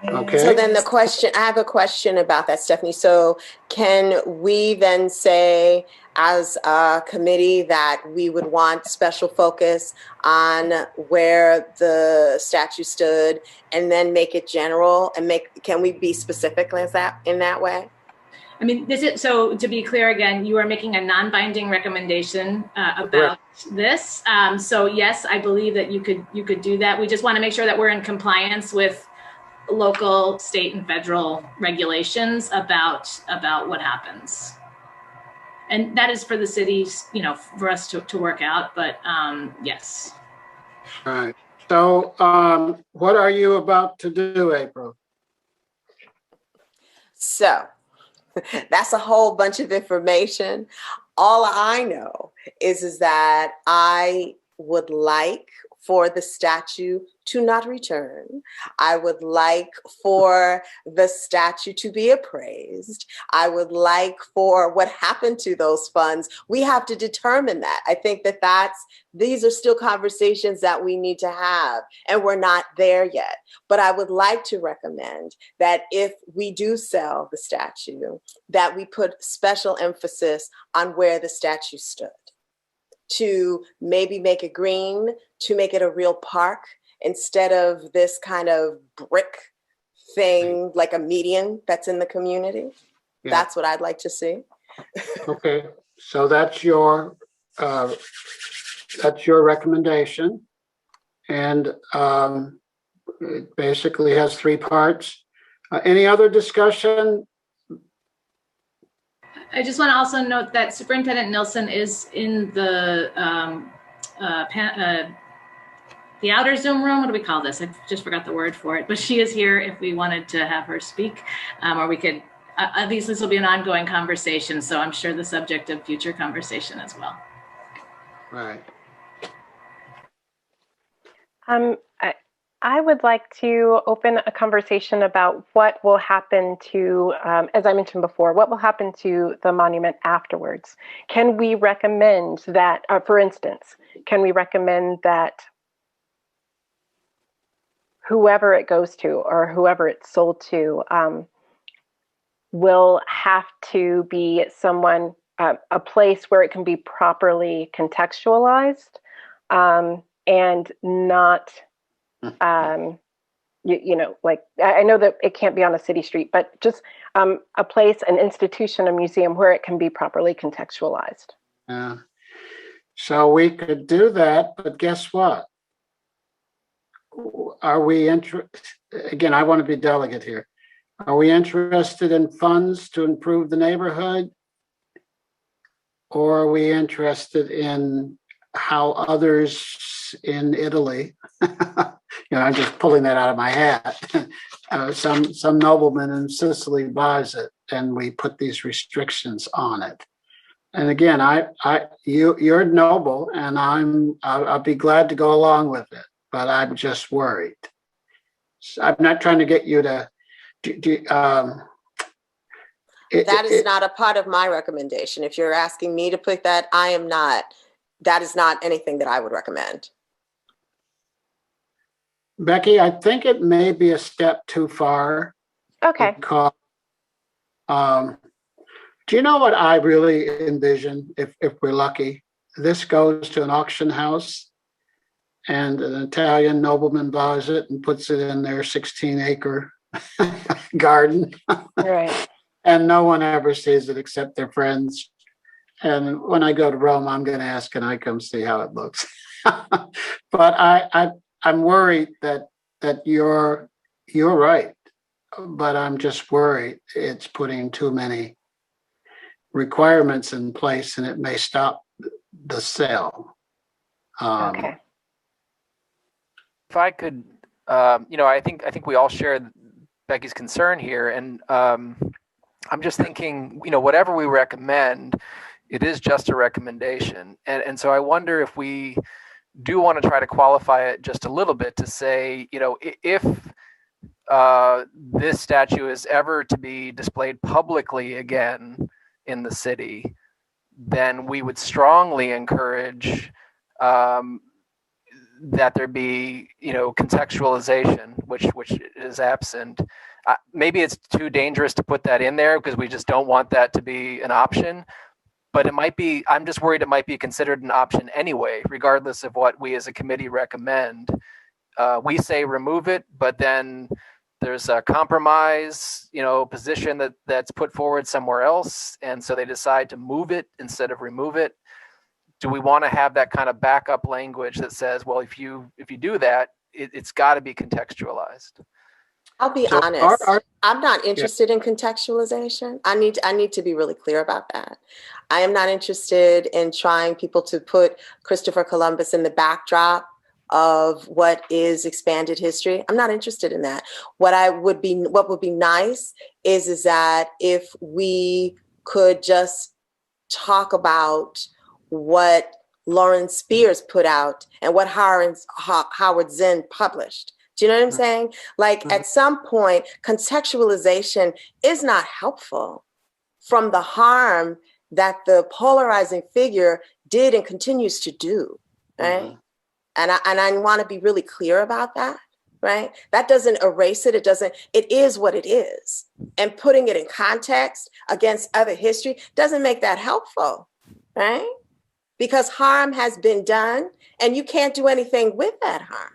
Okay. So then I have a question about that, Stephanie. So can we then say as a committee that we would want special focus on where the statue stood and then make it general and can we be specific as that in that way? I mean, this is, so to be clear again, you are making a non-binding recommendation about this. So yes, I believe that you could do that. We just want to make sure that we're in compliance with local, state, and federal regulations about what happens. And that is for the cities, you know, for us to work out, but yes. All right. So what are you about to do, April? So that's a whole bunch of information. All I know is that I would like for the statue to not return. I would like for the statue to be appraised. I would like for what happened to those funds. We have to determine that. I think that these are still conversations that we need to have, and we're not there yet. But I would like to recommend that if we do sell the statue, that we put special emphasis on where the statue stood, to maybe make it green, to make it a real park, instead of this kind of brick thing, like a median that's in the community. Yeah. That's what I'd like to see. Okay, so that's your recommendation. And it basically has 3 parts. Any other discussion? I just want to also note that Superintendent Nilsson is in the outer Zoom room. What do we call this? I just forgot the word for it, but she is here if we wanted to have her speak, or we could, obviously this will be an ongoing conversation, so I'm sure the subject of future conversation as well. Right. I would like to open a conversation about what will happen to, as I mentioned before, what will happen to the monument afterwards. Can we recommend that, for instance, can we recommend that whoever it goes to or whoever it's sold to will have to be someone, a place where it can be properly contextualized and not, you know, like, I know that it can't be on a city street, but just a place, an institution, a museum where it can be properly contextualized. Yeah. So we could do that, but guess what? Are we again, I want to be delicate here. Are we interested in funds to improve the neighborhood? Or are we interested in how others in Italy, you know, I'm just pulling that out of my hat. Some nobleman in Sicily buys it and we put these restrictions on it. And again, you're noble and I'll be glad to go along with it, but I'm just worried. I'm not trying to get you to that is not a part of my recommendation. If you're asking me to put that, I am not. That is not anything that I would recommend. Becky, I think it may be a step too far. Okay. Because, do you know what I really envision if we're lucky? This goes to an auction house and an Italian nobleman buys it and puts it in their 16-acre garden. Right. And no one ever sees it except their friends. And when I go to Rome, I'm going to ask, can I come see how it looks? But I'm worried that you're right. But I'm just worried it's putting too many requirements in place and it may stop the sale. Okay. If I could, you know, I think we all share Becky's concern here, and I'm just thinking, you know, whatever we recommend, it is just a recommendation, and so I wonder if we do want to try to qualify it just a little bit to say, you know, if this statue is ever to be displayed publicly again in the city, then we would strongly encourage that there be, you know, contextualization, which is absent. Maybe it's too dangerous to put that in there because we just don't want that to be an option. But it might be, I'm just worried it might be considered an option anyway, regardless of what we as a committee recommend. We say remove it, but then there's a compromise, position that's put forward somewhere else, and so they decide to move it instead of remove it. Do we want to have that kind of backup language that says, well, if you do that, it's got to be contextualized? I'll be honest. I'm not interested in contextualization. I need to be really clear about that. I am not interested in trying people to put Christopher Columbus in the backdrop of what is expanded history. I'm not interested in that. What would be nice is that if we could just talk about what Lawrence Spears put out and what Howard Zinn published. Do you know what I'm saying? Like at some point, contextualization is not helpful from the harm that the polarizing figure did and continues to do, right? And I want to be really clear about that, right? That doesn't erase it. It is what it is. And putting it in context against other history doesn't make that helpful, right? Because harm has been done and you can't do anything with that harm,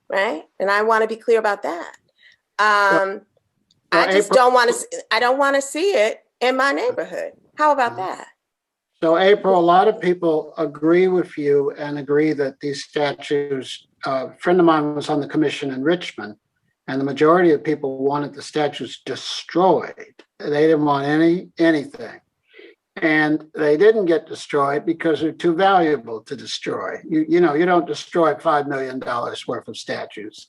right? And I want to be clear about that. I don't want to see it in my neighborhood. How about that? So April, a lot of people agree with you and agree that these statues, a friend of mine was on the commission in Richmond, and the majority of people wanted the statues destroyed. They didn't want anything. And they didn't get destroyed because they're too valuable to destroy. You don't destroy $5 million worth of statues.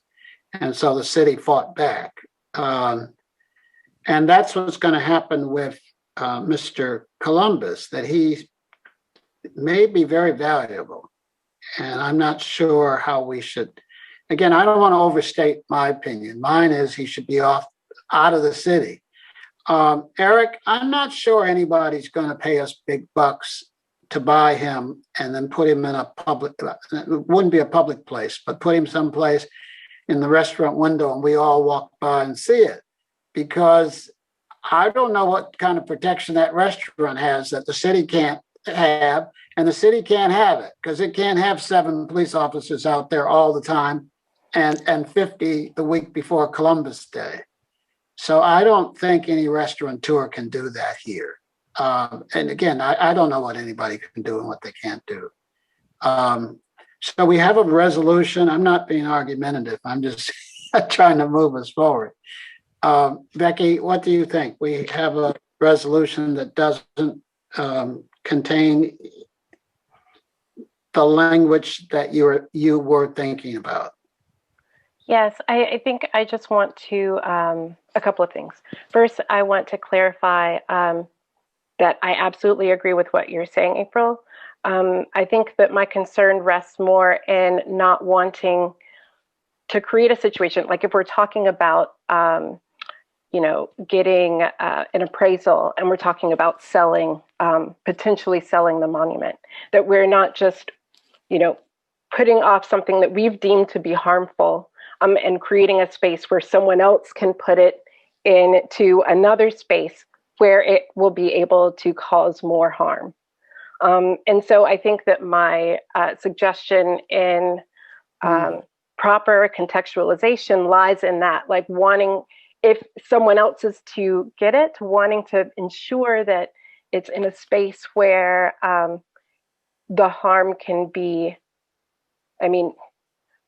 And so the city fought back. And that's what's going to happen with Mr. Columbus, that he may be very valuable. And I'm not sure how we should, again, I don't want to overstate my opinion. Mine is he should be out of the city. Eric, I'm not sure anybody's going to pay us big bucks to buy him and then put him in a public, it wouldn't be a public place, but put him someplace in the restaurant window and we all walk by and see it. Because I don't know what kind of protection that restaurant has that the city can't have, and the city can't have it because it can't have 7 police officers out there all the time and 50 the week before Columbus Day. So I don't think any restaurateur can do that here. And again, I don't know what anybody can do and what they can't do. So we have a resolution. I'm not being argumentative. I'm just trying to move us forward. Becky, what do you think? We have a resolution that doesn't contain the language that you were thinking about. Yes, I think I just want to, a couple of things. First, I want to clarify that I absolutely agree with what you're saying, April. I think that my concern rests more in not wanting to create a situation, like if we're talking about, getting an appraisal and we're talking about selling, potentially selling the monument, that we're not just, putting off something that we've deemed to be harmful and creating a space where someone else can put it into another space where it will be able to cause more harm. And so I think that my suggestion in proper contextualization lies in that, like wanting, if someone else is to get it, wanting to ensure that it's in a space where the harm can be,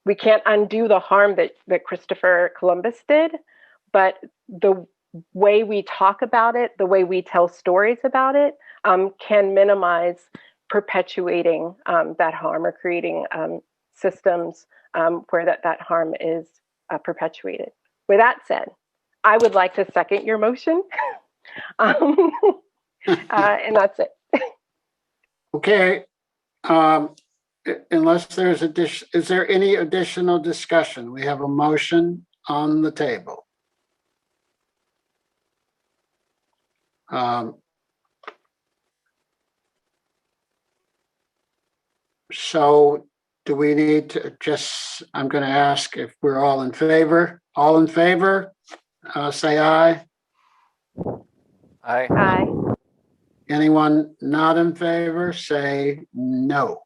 we can't undo the harm that Christopher Columbus did, but the way we talk about it, the way we tell stories about it, can minimize perpetuating that harm or creating systems where that harm is perpetuated. With that said, I would like to second your motion, and that's it. Okay. Unless there's is there any additional discussion? We have a motion on the table. So do we need to I'm going to ask if we're all in favor. All in favor, say aye. Aye. Aye. Anyone not in favor, say no.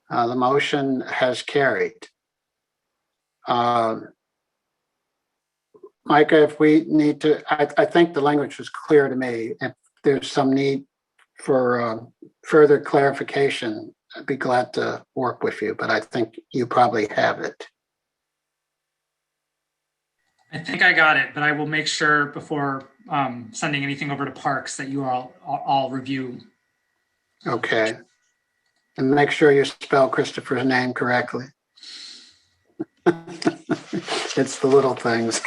The motion has carried. Micah, if we need to, I think the language was clear to me. If there's some need for further clarification, I'd be glad to work with you, but I think you probably have it. I think I got it, but I will make sure before sending anything over to Parks that you all review. Okay. And make sure you spell Christopher's name correctly. It's the little things.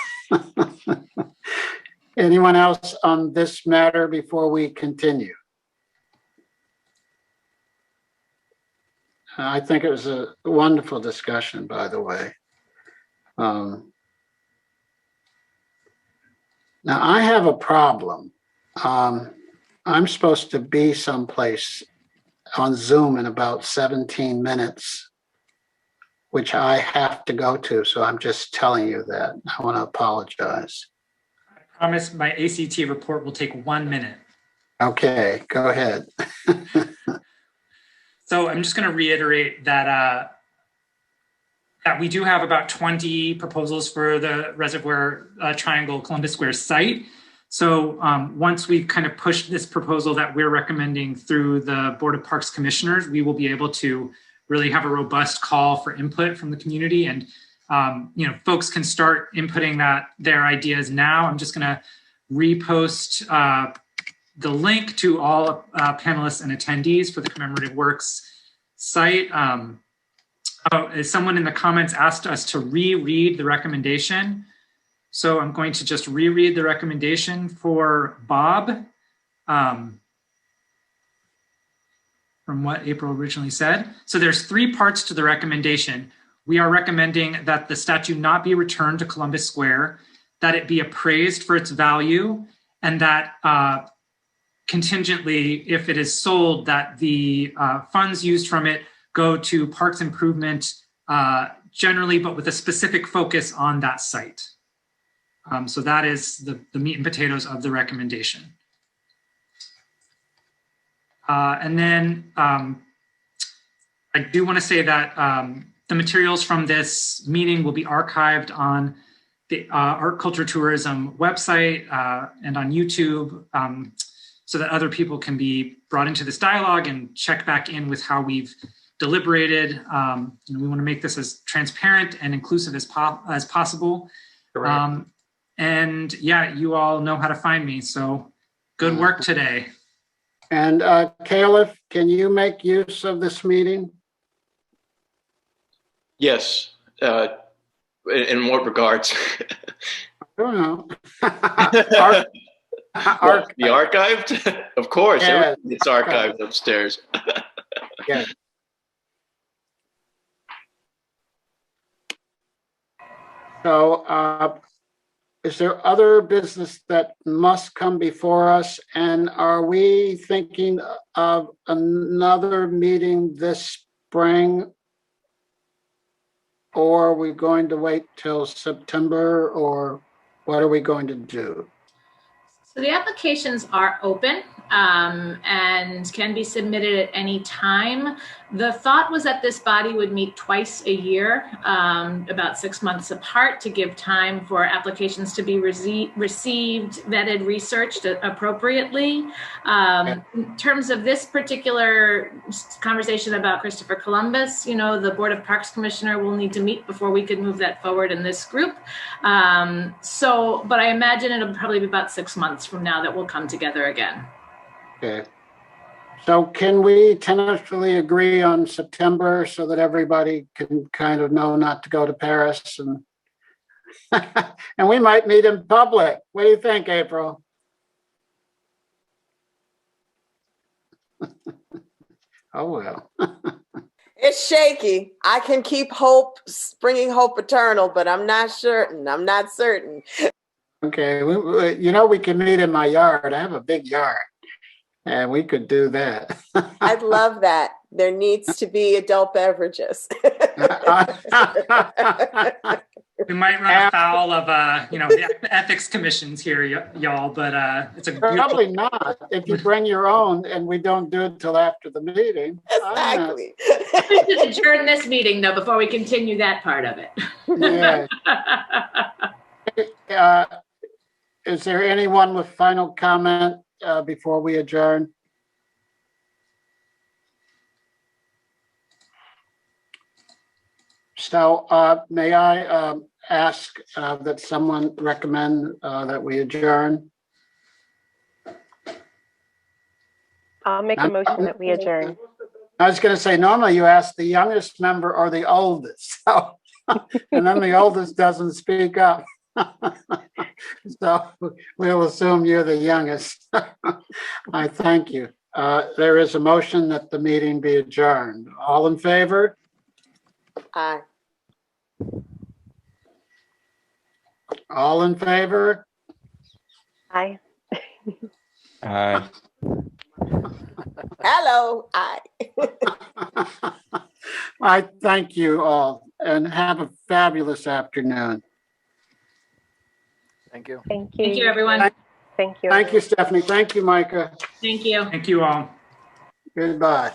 Anyone else on this matter before we continue? I think it was a wonderful discussion, by the way. Now, I have a problem. I'm supposed to be someplace on Zoom in about 17 minutes, which I have to go to. So I'm just telling you that. I want to apologize. I promise my ACT report will take 1 minute. Okay, go ahead. So I'm just going to reiterate that that we do have about 20 proposals for the Reservoir Triangle Columbus Square site. So once we've kind of pushed this proposal that we're recommending through the Board of Parks Commissioners, we will be able to really have a robust call for input from the community. And folks can start inputting their ideas now. I'm just going to repost the link to all panelists and attendees for the Commemorative Works site. Someone in the comments asked us to reread the recommendation. So I'm going to just reread the recommendation for Bob from what April originally said. So there's 3 parts to the recommendation. We are recommending that the statue not be returned to Columbus Square, that it be appraised for its value, and that contingently, if it is sold, that the funds used from it go to parks improvement generally, but with a specific focus on that site. So that is the meat and potatoes of the recommendation. And then I do want to say that the materials from this meeting will be archived on the Art Culture Tourism website and on YouTube, so that other people can be brought into this dialogue and check back in with how we've deliberated. We want to make this as transparent and inclusive as possible. And yeah, you all know how to find me. So good work today. And Caliph, can you make use of this meeting? Yes. In what regards? I don't know. The archived? Of course. Yeah, it's archived upstairs. Yeah. So is there other business that must come before us? And are we thinking of another meeting this spring? Or are we going to wait till September, or what are we going to do? So the applications are open and can be submitted at any time. The thought was that this body would meet twice a year, about 6 months apart, to give time for applications to be received, vetted, researched appropriately. In terms of this particular conversation about Christopher Columbus, the Board of Parks Commissioner will need to meet before we could move that forward in this group. But I imagine it'll probably be about 6 months from now that we'll come together again. Okay. So can we tentatively agree on September so that everybody can kind of know not to go to Paris, and and we might meet in public? What do you think, April? Oh, well. It's shaky. I can keep hope, bringing hope eternal, but I'm not certain. Okay, we can meet in my yard. I have a big yard, and we could do that. I'd love that. There needs to be adult beverages. We might run afoul of, the ethics commissions here, y'all, but it's a beautiful... Probably not, if you bring your own and we don't do it till after the meeting. Exactly. We should adjourn this meeting, though, before we continue that part of it. Yeah. Is there anyone with final comment before we adjourn? So may I ask that someone recommend that we adjourn? I'll make a motion that we adjourn. I was going to say, normally you ask the youngest member or the oldest, so, and then the oldest doesn't speak up. So we'll assume you're the youngest. I thank you. There is a motion that the meeting be adjourned. All in favor? Aye. All in favor? Aye. Aye. Hello. Aye. I thank you all and have a fabulous afternoon. Thank you. Thank you. Thank you, everyone. Thank you. Thank you, Stephanie. Thank you, Micah. Thank you. Thank you all. Goodbye.